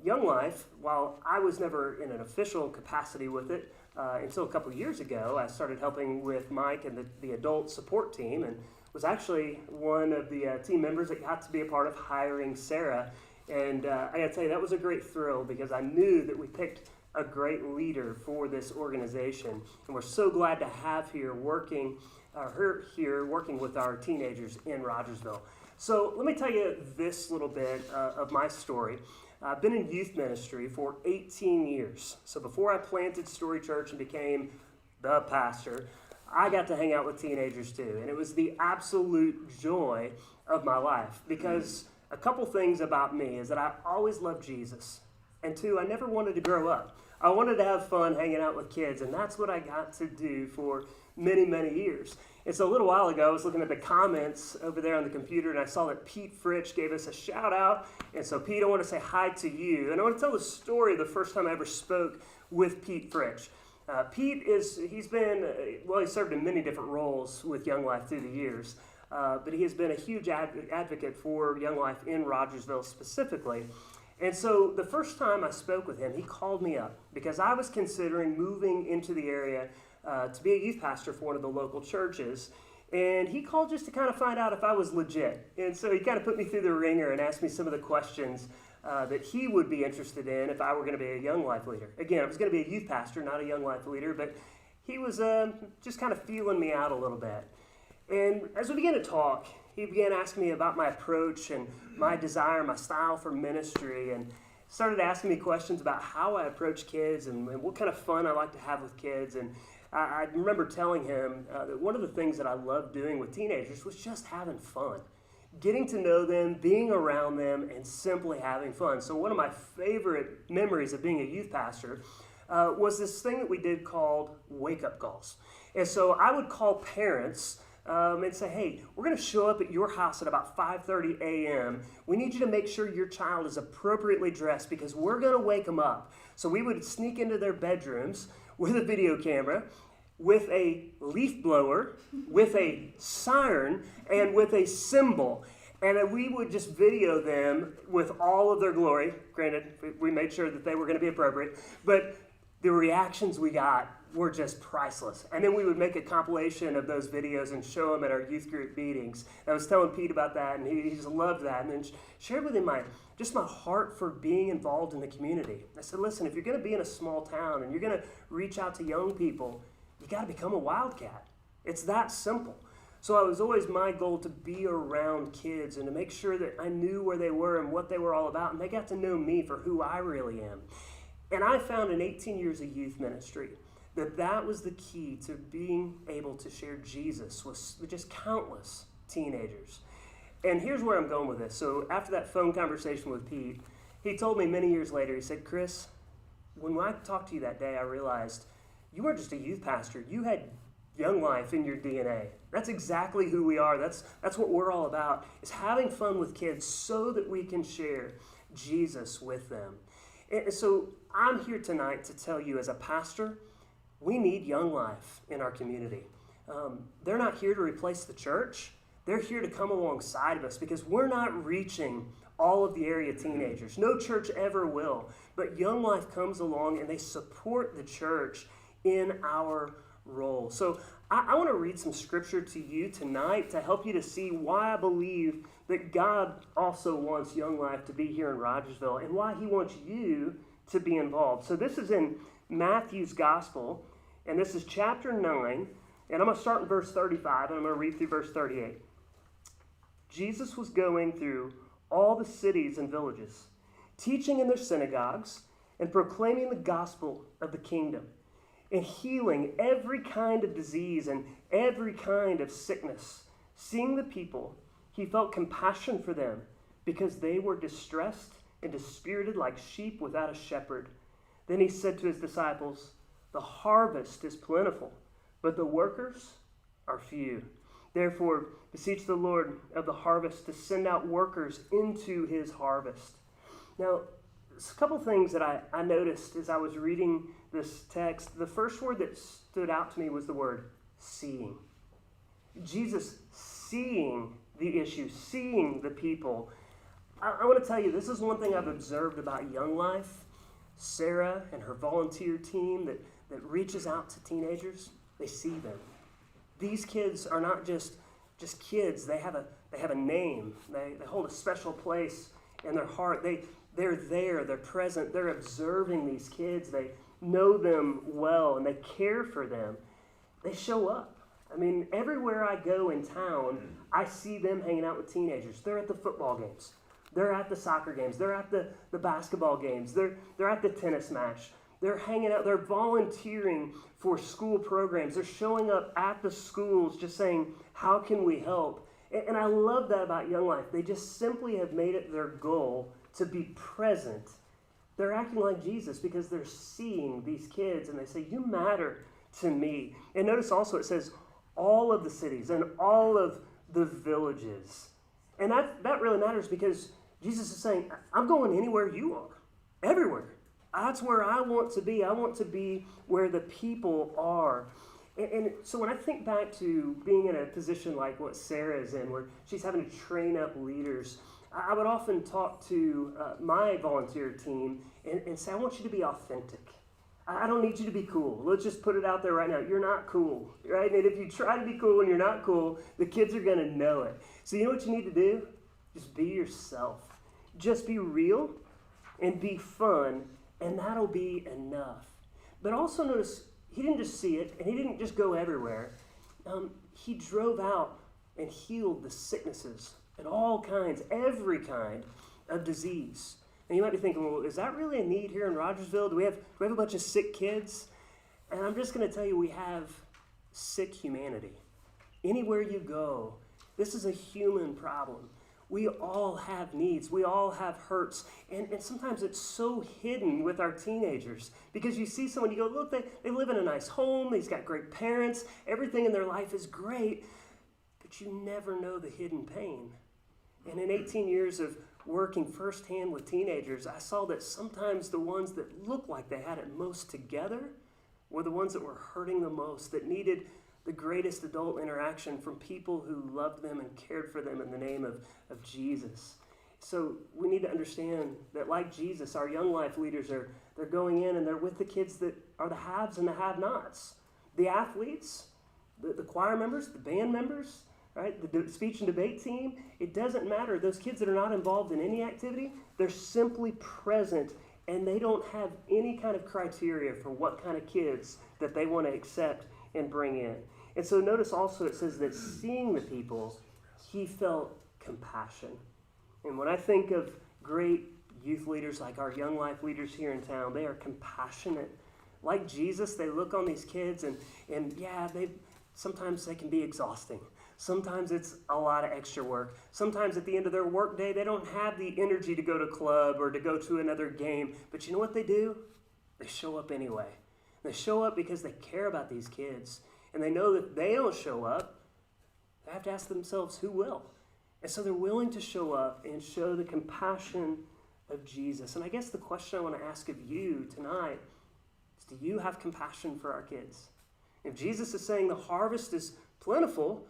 Young Life, while I was never in an official capacity with it until a couple of years ago, I started helping with Mike and the adult support team, and was actually one of the team members that got to be a part of hiring Sarah. And I got to tell you, that was a great thrill because I knew that we picked a great leader for this organization, and we're so glad to have her here working with our teenagers in Rogersville. So let me tell you this little bit of my story. I've been in youth ministry for 18 years. So before I planted Story Church and became the pastor, I got to hang out with teenagers too. And it was the absolute joy of my life, because a couple things about me is that I always loved Jesus. And two, I never wanted to grow up. I wanted to have fun hanging out with kids, and that's what I got to do for many, many years. And so a little while ago, I was looking at the comments over there on the computer, and I saw that Pete Fritsch gave us a shout out. And so Pete, I want to say hi to you. And I want to tell the story of the first time I ever spoke with Pete Fritsch. Pete he's served in many different roles with Young Life through the years, but he has been a huge advocate for Young Life in Rogersville specifically. And so the first time I spoke with him, he called me up because I was considering moving into the area to be a youth pastor for one of the local churches. And he called just to kind of find out if I was legit. And so he kind of put me through the ringer and asked me some of the questions that he would be interested in if I were going to be a Young Life leader. Again, I was going to be a youth pastor, not a Young Life leader, but he was just kind of feeling me out a little bit. And as we began to talk, he began asking me about my approach and my desire, my style for ministry, and started asking me questions about how I approach kids and what kind of fun I like to have with kids. And I remember telling him that one of the things that I loved doing with teenagers was just having fun, getting to know them, being around them, and simply having fun. So one of my favorite memories of being a youth pastor was this thing that we did called wake-up calls. And so I would call parents and say, hey, we're going to show up at your house at about 5:30 a.m. We need you to make sure your child is appropriately dressed because we're going to wake them up. So we would sneak into their bedrooms with a video camera, with a leaf blower, with a siren, and with a cymbal. And we would just video them with all of their glory. Granted, we made sure that they were going to be appropriate, but the reactions we got were just priceless. And then we would make a compilation of those videos and show them at our youth group meetings. And I was telling Pete about that, and he just loved that. And then shared with him my heart for being involved in the community. I said, listen, if you're going to be in a small town and you're going to reach out to young people, you got to become a Wildcat. It's that simple. So it was always my goal to be around kids and to make sure that I knew where they were and what they were all about, and they got to know me for who I really am. And I found in 18 years of youth ministry that was the key to being able to share Jesus with just countless teenagers. And here's where I'm going with this. So after that phone conversation with Pete, he told me many years later, he said, Chris, when I talked to you that day, I realized you weren't just a youth pastor. You had Young Life in your DNA. That's exactly who we are. That's what we're all about, is having fun with kids so that we can share Jesus with them. And so I'm here tonight to tell you as a pastor, we need Young Life in our community. They're not here to replace the church. They're here to come alongside of us because we're not reaching all of the area teenagers. No church ever will. But Young Life comes along and they support the church in our role. So I want to read some scripture to you tonight to help you to see why I believe that God also wants Young Life to be here in Rogersville and why he wants you to be involved. So this is in Matthew's Gospel, and this is chapter 9, and I'm going to start in verse 35, and I'm going to read through verse 38. Jesus was going through all the cities and villages, teaching in their synagogues and proclaiming the gospel of the kingdom, and healing every kind of disease and every kind of sickness. Seeing the people, he felt compassion for them because they were distressed and dispirited like sheep without a shepherd. Then he said to his disciples, the harvest is plentiful, but the workers are few. Therefore, beseech the Lord of the harvest to send out workers into his harvest. Now, there's a couple things that I noticed as I was reading this text. The first word that stood out to me was the word seeing. Jesus seeing the issue, seeing the people. I want to tell you, this is one thing I've observed about Young Life. Sarah and her volunteer team that reaches out to teenagers, they see them. These kids are not just kids. They have a name. They hold a special place in their heart. They're there. They're present. They're observing these kids. They know them well, and they care for them. They show up. I mean, everywhere I go in town, I see them hanging out with teenagers. They're at the football games. They're at the soccer games. They're at the basketball games. They're at the tennis match. They're hanging out. They're volunteering for school programs. They're showing up at the schools just saying, how can we help? And I love that about Young Life. They just simply have made it their goal to be present. They're acting like Jesus because they're seeing these kids and they say, you matter to me. And notice also it says all of the cities and all of the villages. And that really matters because Jesus is saying, I'm going anywhere you are, everywhere. That's where I want to be. I want to be where the people are. And so when I think back to being in a position like what Sarah's in, where she's having to train up leaders, I would often talk to my volunteer team and say, I want you to be authentic. I don't need you to be cool. Let's just put it out there right now. You're not cool, right? And if you try to be cool and you're not cool, the kids are going to know it. So you know what you need to do? Just be yourself. Just be real and be fun, and that'll be enough. But also notice, he didn't just see it, and he didn't just go everywhere. He drove out and healed the sicknesses and all kinds, every kind of disease. And you might be thinking, well, is that really a need here in Rogersville? Do we have a bunch of sick kids? And I'm just going to tell you, we have sick humanity. Anywhere you go, this is a human problem. We all have needs. We all have hurts. And sometimes it's so hidden with our teenagers because you see someone, you go, look, they live in a nice home. They've got great parents. Everything in their life is great. But you never know the hidden pain. And in 18 years of working firsthand with teenagers, I saw that sometimes the ones that looked like they had it most together were the ones that were hurting the most, that needed the greatest adult interaction from people who loved them and cared for them in the name of Jesus. So we need to understand that, like Jesus, our young life leaders they're going in and they're with the kids that are the haves and the have-nots. The athletes, the choir members, the band members, right? The speech and debate team. It doesn't matter. Those kids that are not involved in any activity, they're simply present, and they don't have any kind of criteria for what kind of kids that they want to accept and bring in. And so notice also it says that seeing the people, he felt compassion. And when I think of great youth leaders like our young life leaders here in town, they are compassionate. Like Jesus, they look on these kids and yeah, sometimes they can be exhausting. Sometimes it's a lot of extra work. Sometimes at the end of their work day, they don't have the energy to go to club or to go to another game. But you know what they do? They show up anyway. They show up because they care about these kids. And they know that if they don't show up, they have to ask themselves, who will? And so they're willing to show up and show the compassion of Jesus. And I guess the question I want to ask of you tonight is, do you have compassion for our kids? If Jesus is saying the harvest is plentiful,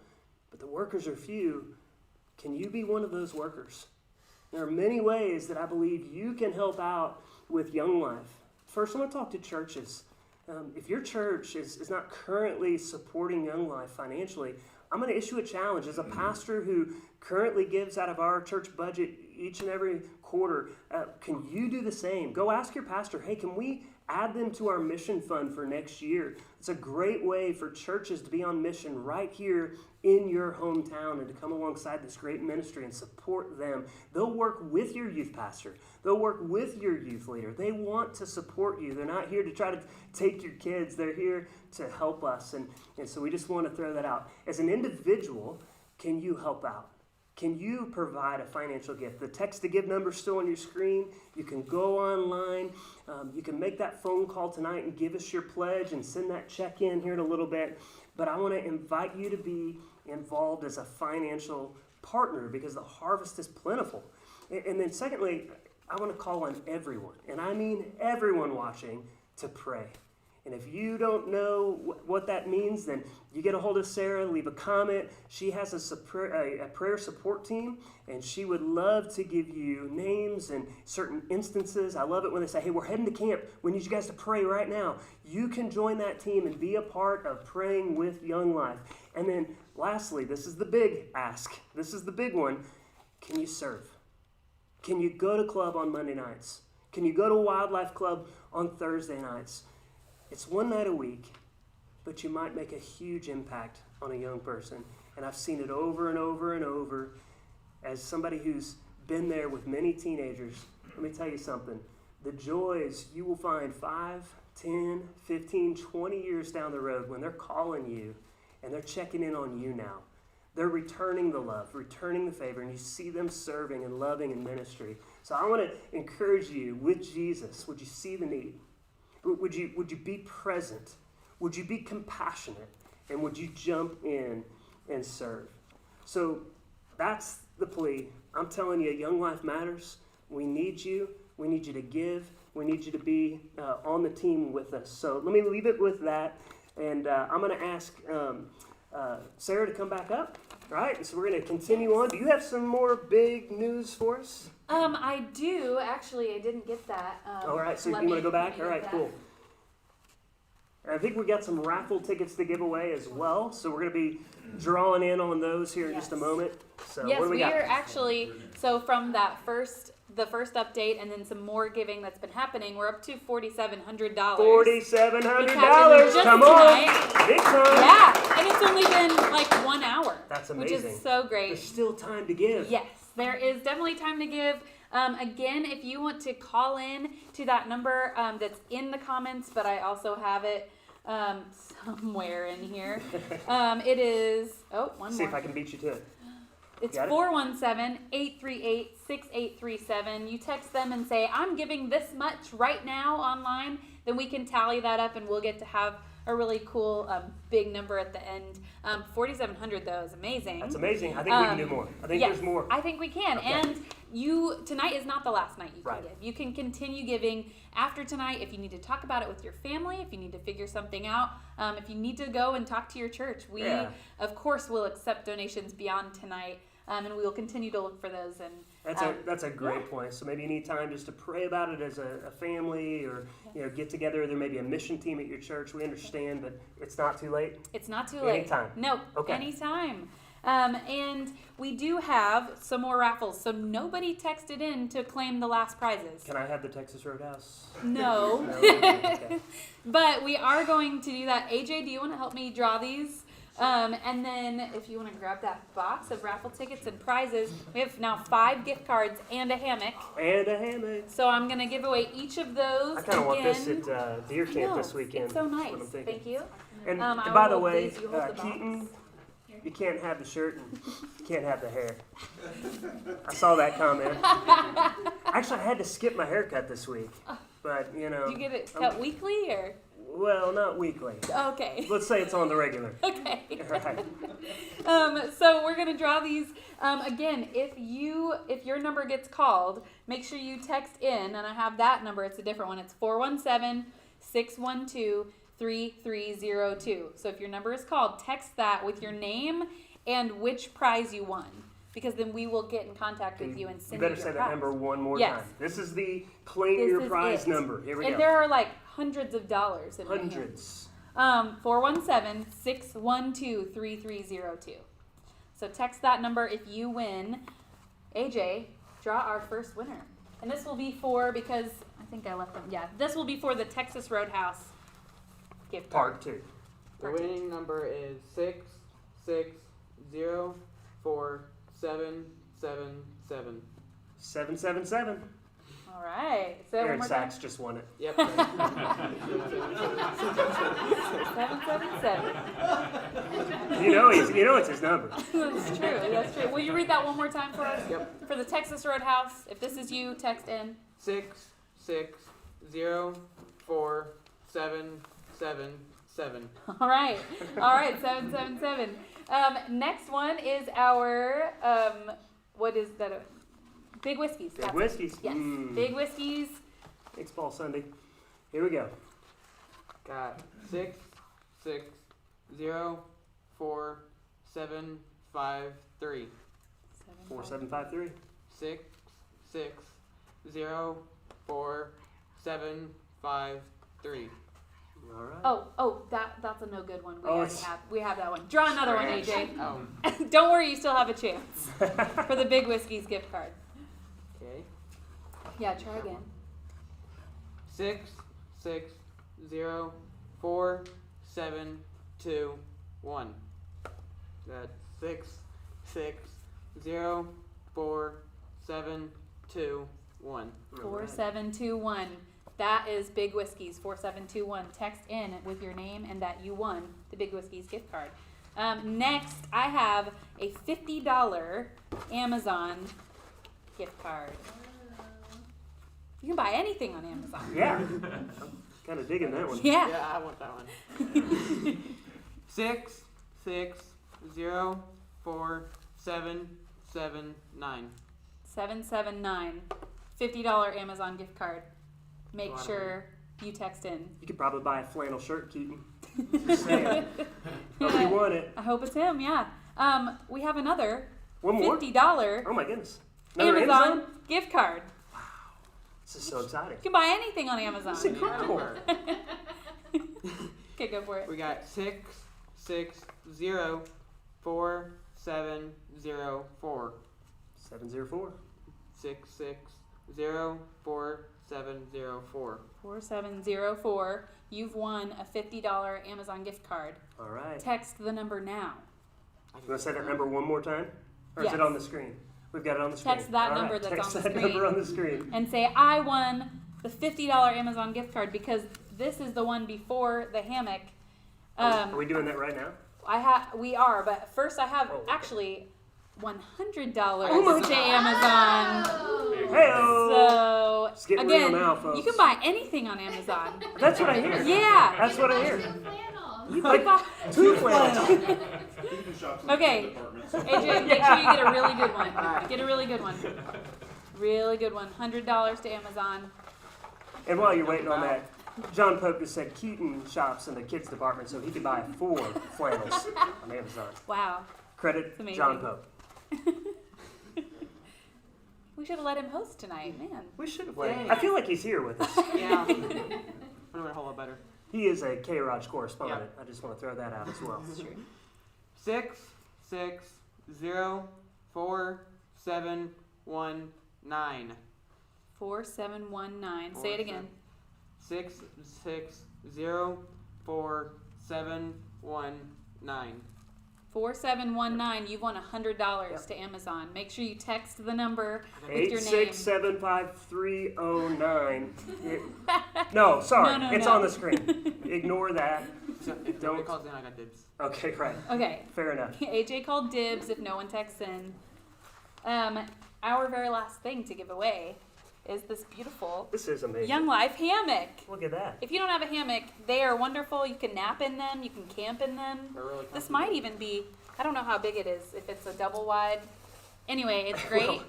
but the workers are few, can you be one of those workers? There are many ways that I believe you can help out with Young Life. First, I want to talk to churches. If your church is not currently supporting Young Life financially, I'm going to issue a challenge. As a pastor who currently gives out of our church budget each and every quarter, can you do the same? Go ask your pastor, hey, can we add them to our mission fund for next year? It's a great way for churches to be on mission right here in your hometown and to come alongside this great ministry and support them. They'll work with your youth pastor. They'll work with your youth leader. They want to support you. They're not here to try to take your kids. They're here to help us. And so we just want to throw that out. As an individual, can you help out? Can you provide a financial gift? The text to give number is still on your screen. You can go online. You can make that phone call tonight and give us your pledge and send that check in here in a little bit. But I want to invite you to be involved as a financial partner because the harvest is plentiful. And then secondly, I want to call on everyone, and I mean everyone watching, to pray. And if you don't know what that means, then you get a hold of Sarah, leave a comment. She has a prayer support team, and she would love to give you names and certain instances. I love it when they say, hey, we're heading to camp. We need you guys to pray right now. You can join that team and be a part of praying with Young Life. And then lastly, this is the big ask. This is the big one. Can you serve? Can you go to club on Monday nights? Can you go to Wildlife Club on Thursday nights? It's one night a week, but you might make a huge impact on a young person. And I've seen it over and over and over. As somebody who's been there with many teenagers, let me tell you something. The joys you will find 5, 10, 15, 20 years down the road when they're calling you and they're checking in on you now. They're returning the love, returning the favor, and you see them serving and loving in ministry. So I want to encourage you with Jesus. Would you see the need? Would you be present? Would you be compassionate? And would you jump in and serve? So that's the plea. I'm telling you, Young Life matters. We need you. We need you to give. We need you to be on the team with us. So let me leave it with that. And I'm going to ask Sarah to come back up. All right, so we're going to continue on. Do you have some more big news for us? I do. Actually, I didn't get that. All right, so you want to go back? All right, cool. I think we got some raffle tickets to give away as well, so we're going to be drawing in on those here in just a moment. So Yes, what do we got? are actually, so from that the first update and then some more giving that's been happening, we're up to $4,700. $4,700. Come on. Big time. Yeah, and it's only been like 1 hour. That's amazing. Which is so great. There's still time to give. Yes, there is definitely time to give. Again, if you want to call in to that number that's in the comments, but I also have it somewhere in here. It is, one See more. if I can beat you to it. It's 417-838-6837. You text them and say, I'm giving this much right now online. Then we can tally that up and we'll get to have a really cool big number at the end. 4,700 though is amazing. That's amazing. I think we can do more. I think there's more. I think we can. Okay. And tonight is not the last night you can give. You can continue giving after tonight if you need to talk about it with your family, if you need to figure something out, if you need to go and talk to your church. We, of course, will accept donations beyond tonight. And we will continue to look for those. And that's a great point. So maybe you need time just to pray about it as a family, or get together. There may be a mission team at your church. We understand, but it's not too late. It's not too late. Anytime. No. Okay. Anytime. And we do have some more raffles. So nobody texted in to claim the last prizes. Can I have the Texas Roadhouse? No. No? Okay. But we are going to do that. AJ, do you want to help me draw these? And then if you want to grab that box of raffle tickets and prizes, we have now 5 gift cards and a hammock. And a hammock. So I'm going to give away each of those. I kind of want this at Deer Camp this weekend. It's so nice. That's what I'm thinking. Thank you. And I by will the way, please you hold the box. Keaton, you can't have the shirt and you can't have the hair. I saw that comment. Actually, I had to skip my haircut this week. But, Did you get it cut weekly or? Well, not weekly. Okay. Let's say it's on the regular. Okay. Right. So we're gonna draw these. Again, if your number gets called, make sure you text in, and I have that number. It's a different one. It's 417-612-3302. So if your number is called, text that with your name and which prize you won, because then we will get in contact with you and send you your prize. You better say that number one more Yes. time. This is the claim your prize it. number. Here we go. And there are like hundreds of dollars in Hundreds. 417-612-3302. So text that number if you win. AJ, draw our first winner. And this will be because I think I left them. Yeah, this will be for the Texas Roadhouse gift card. Part 2. The winning number is 6604777. 777. All right. So Aaron one more time. Sachs just won it. Yep. 777. You know it's his number. That's true. That's true. Will you read that one more time for us? Yep. For the Texas Roadhouse, if this is you, text in 6604777. All right. 777. Next one is our what is that? Big Whiskeys. Big Whiskeys. Yes. Big Whiskeys. Thanks, Paul Sunday. Here we go. Got 6604753. 4753. 6604753. All right. Oh, that's a no good one. It's- We have that one. Draw another one, AJ. Oh. Don't worry, you still have a chance for the Big Whiskeys gift card. Okay. Yeah, try again. 6604721. That's 6604721. 4721. That is Big Whiskeys 4721. Text in with your name and that you won the Big Whiskeys gift card. Next, I have a $50 Amazon gift card. You can buy anything on Amazon. Yeah. I'm kind of digging that one. Yeah. Yeah, I want that one. 6604779. 779. $50 Amazon gift card. make sure you text in. You could probably buy a flannel shirt, Keaton. Just saying. Hope you want it. I hope it's him, yeah. We have another One more? $50 Oh my goodness. Another Amazon gift card. This is so exciting. You can buy anything on Amazon. It's incredible. Okay, go for it. We got 6604704. 704. 6604704. 4704. You've won a $50 Amazon gift card. All right. Text the number now. You want to say that number one more time? Or is Yes. it on the screen? We've got it on the screen. Text that All number right. that's Text on the that screen. number on the screen. And say, I won the $50 Amazon gift card because this is the one before the hammock. Are we doing that right now? We are, but first I have actually $100 Oh to Amazon. Hey-o. So It's getting real again, now, folks. you can buy anything on Amazon. That's what I hear. Yeah. That's what I hear. You can buy 2 flannels. Okay, AJ, make sure you get a really good one. Get a really good one. Really good one. $100 to Amazon. And while you're waiting on that, John Pope just said Keaton shops in the kids department, so he could buy 4 flannels on Amazon. Wow. Credit amazing. John Pope. We should have let him host tonight, man. We should have let him. I feel like he's here with us. Yeah. I'm doing a whole lot better. He is a K-ROG correspondent. I just want to throw that out as well. That's true. 6604719. 4719. Say it again. 6604719. 4719. You've won $100 to Amazon. Make sure you text the number with your name. 8675309. No, sorry. No, it's no. on the screen. Ignore that. So if nobody calls in, I got dibs. Okay, great. Okay. Fair enough. AJ called dibs if no one texts in. Our very last thing to give away is this beautiful This is amazing. Young Life hammock. Look at that. If you don't have a hammock, they are wonderful. You can nap in them. You can camp in them. They're really This might even be, I don't know how big it is, if it's a double wide. Anyway, it's great.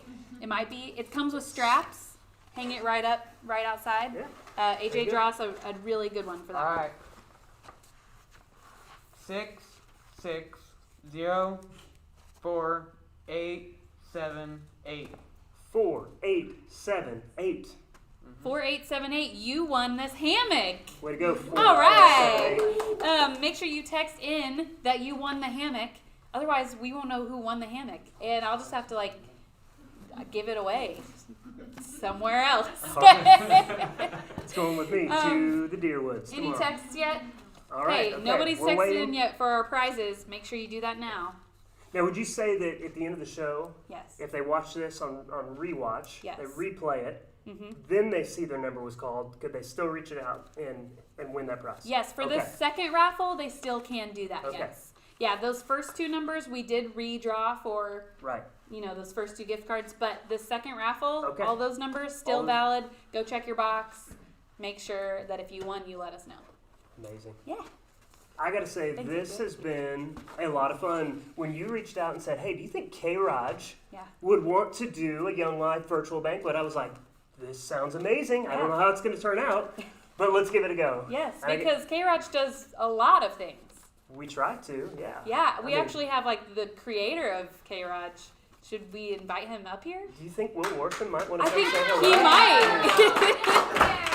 It might be. It comes with straps. Hang it right up, right outside. Yeah. AJ draws a really good one for that. All right. 6604878. 4878. 4878. You won this hammock. Way to go. All right. Make sure you text in that you won the hammock. Otherwise, we won't know who won the hammock, and I'll just have to give it away somewhere else. It's going with me to the Deerwoods Any tomorrow. texts yet? All right. Hey, okay. nobody's We're texted waiting. in yet for our prizes. Make sure you do that now. Now, would you say that at the end of the show, Yes. if they watch this on rewatch, Yes. they replay it, Mhm. then they see their number was called, could they still reach it out and win that prize? Yes, for Okay. the second raffle, they still can do that. Okay. Yes. Yeah, those first 2 numbers we did redraw for. Right. Those first 2 gift cards, but the second raffle, Okay. all those numbers still All the- valid. Go check your box. Make sure that if you won, you let us know. Amazing. Yeah. I got to say, Thank this you. has been a lot of fun. When you reached out and said, hey, do you think K-ROG Yeah. would want to do a Young Life virtual banquet? I was like, this sounds amazing. I don't know how it's going to turn out, but let's give it a go. Yes, And because K-ROG does a lot of things. we tried to, yeah. Yeah, we I mean, actually have the creator of K-ROG. Should we invite him up here? Do you think Will Wortham might want to I come think say hello? he might.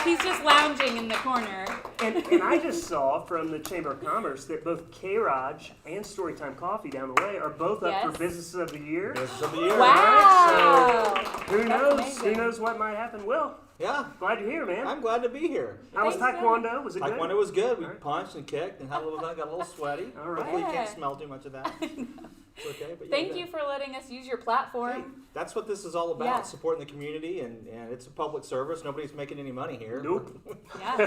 He's just lounging in the corner. And I just saw from the Chamber of Commerce that both K-ROG and Storytime Coffee down the way are both up for Yes. Businesses of the Year. Business of the Year. Wow. So who That's knows? amazing. Who knows what might happen? Will, Yeah, glad you're here, man. I'm glad to be here. How was Thanks, Taekwondo? Was it good? Taekwondo was good. We All right. punched and kicked and had a little fun. Got a little sweaty. All right. Hopefully you can't Yeah. smell too much of that. It's okay. But yeah, Thank good. you for letting us use your Hey, platform. that's what this is all about, Yeah. supporting the community, and it's a public service. Nobody's making any money here. Nope. Yeah.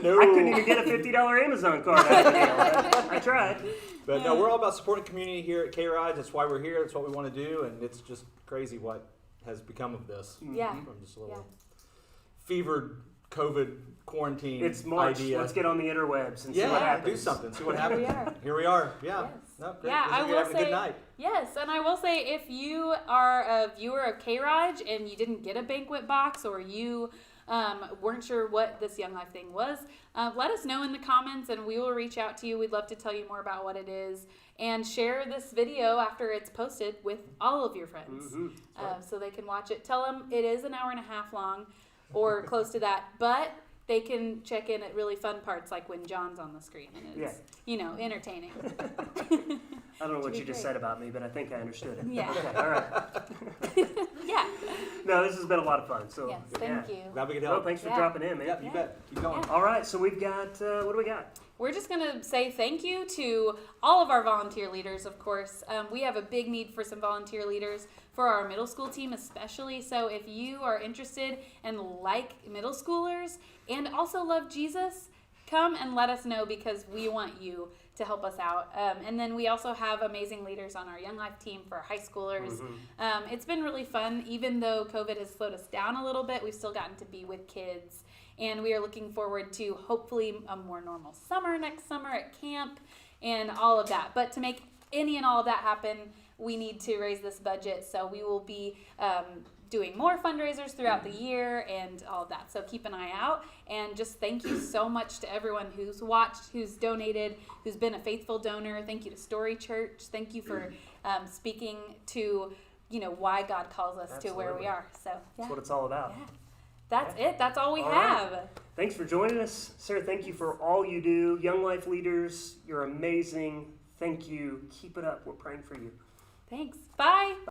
No. I couldn't even get a $50 Amazon card out of the deal. I tried. But no, we're all about supporting community here at K-ROG. That's why we're here. That's what we want to do, and it's just crazy what has become of this. Yeah. From just a little fevered COVID quarantine It's March. idea. Let's get on the interwebs and see what Yeah, happens. do something. See what Here happens. we are. Here we are. Yeah. Yes. No, great. Yeah, Looks I like will you're having a say. good night. Yes, and I will say if you are a viewer of K-ROG and you didn't get a banquet box, or you weren't sure what this Young Life thing was, let us know in the comments and we will reach out to you. We'd love to tell you more about what it is. And share this video after it's posted with all of your friends so they can watch it. Tell them it is an hour and a half long or close to that, but they can check in at really fun parts like when John's on the screen and it's, entertaining. I don't know what you just said about me, but I think I understood it. Yeah. Okay, all right. Yeah. No, this has been a lot of fun. So yes, thank you. Glad we could help. Well, thanks for dropping in, man. Yeah, you bet. Keep going. All right, so we've got, what do we got? We're just going to say thank you to all of our volunteer leaders, of course. We have a big need for some volunteer leaders for our middle school team especially. So if you are interested and like middle schoolers and also love Jesus, come and let us know because we want you to help us out. And then we also have amazing leaders on our Young Life team for high schoolers. It's been really fun. Even though COVID has slowed us down a little bit, we've still gotten to be with kids. And we are looking forward to hopefully a more normal summer next summer at camp and all of that. But to make any and all of that happen, we need to raise this budget. So we will be doing more fundraisers throughout the year and all of that. So keep an eye out. And just thank you so much to everyone who's watched, who's donated, who's been a faithful donor. Thank you to Story Church. Thank you for speaking to, why God calls us to where we are. So That's what it's all about. Yeah. That's it. That's all we All have. right. Thanks for joining us. Sarah, thank you for all you do. Young Life leaders, you're amazing. Thank you. Keep it up. We're praying for you. Thanks. Bye.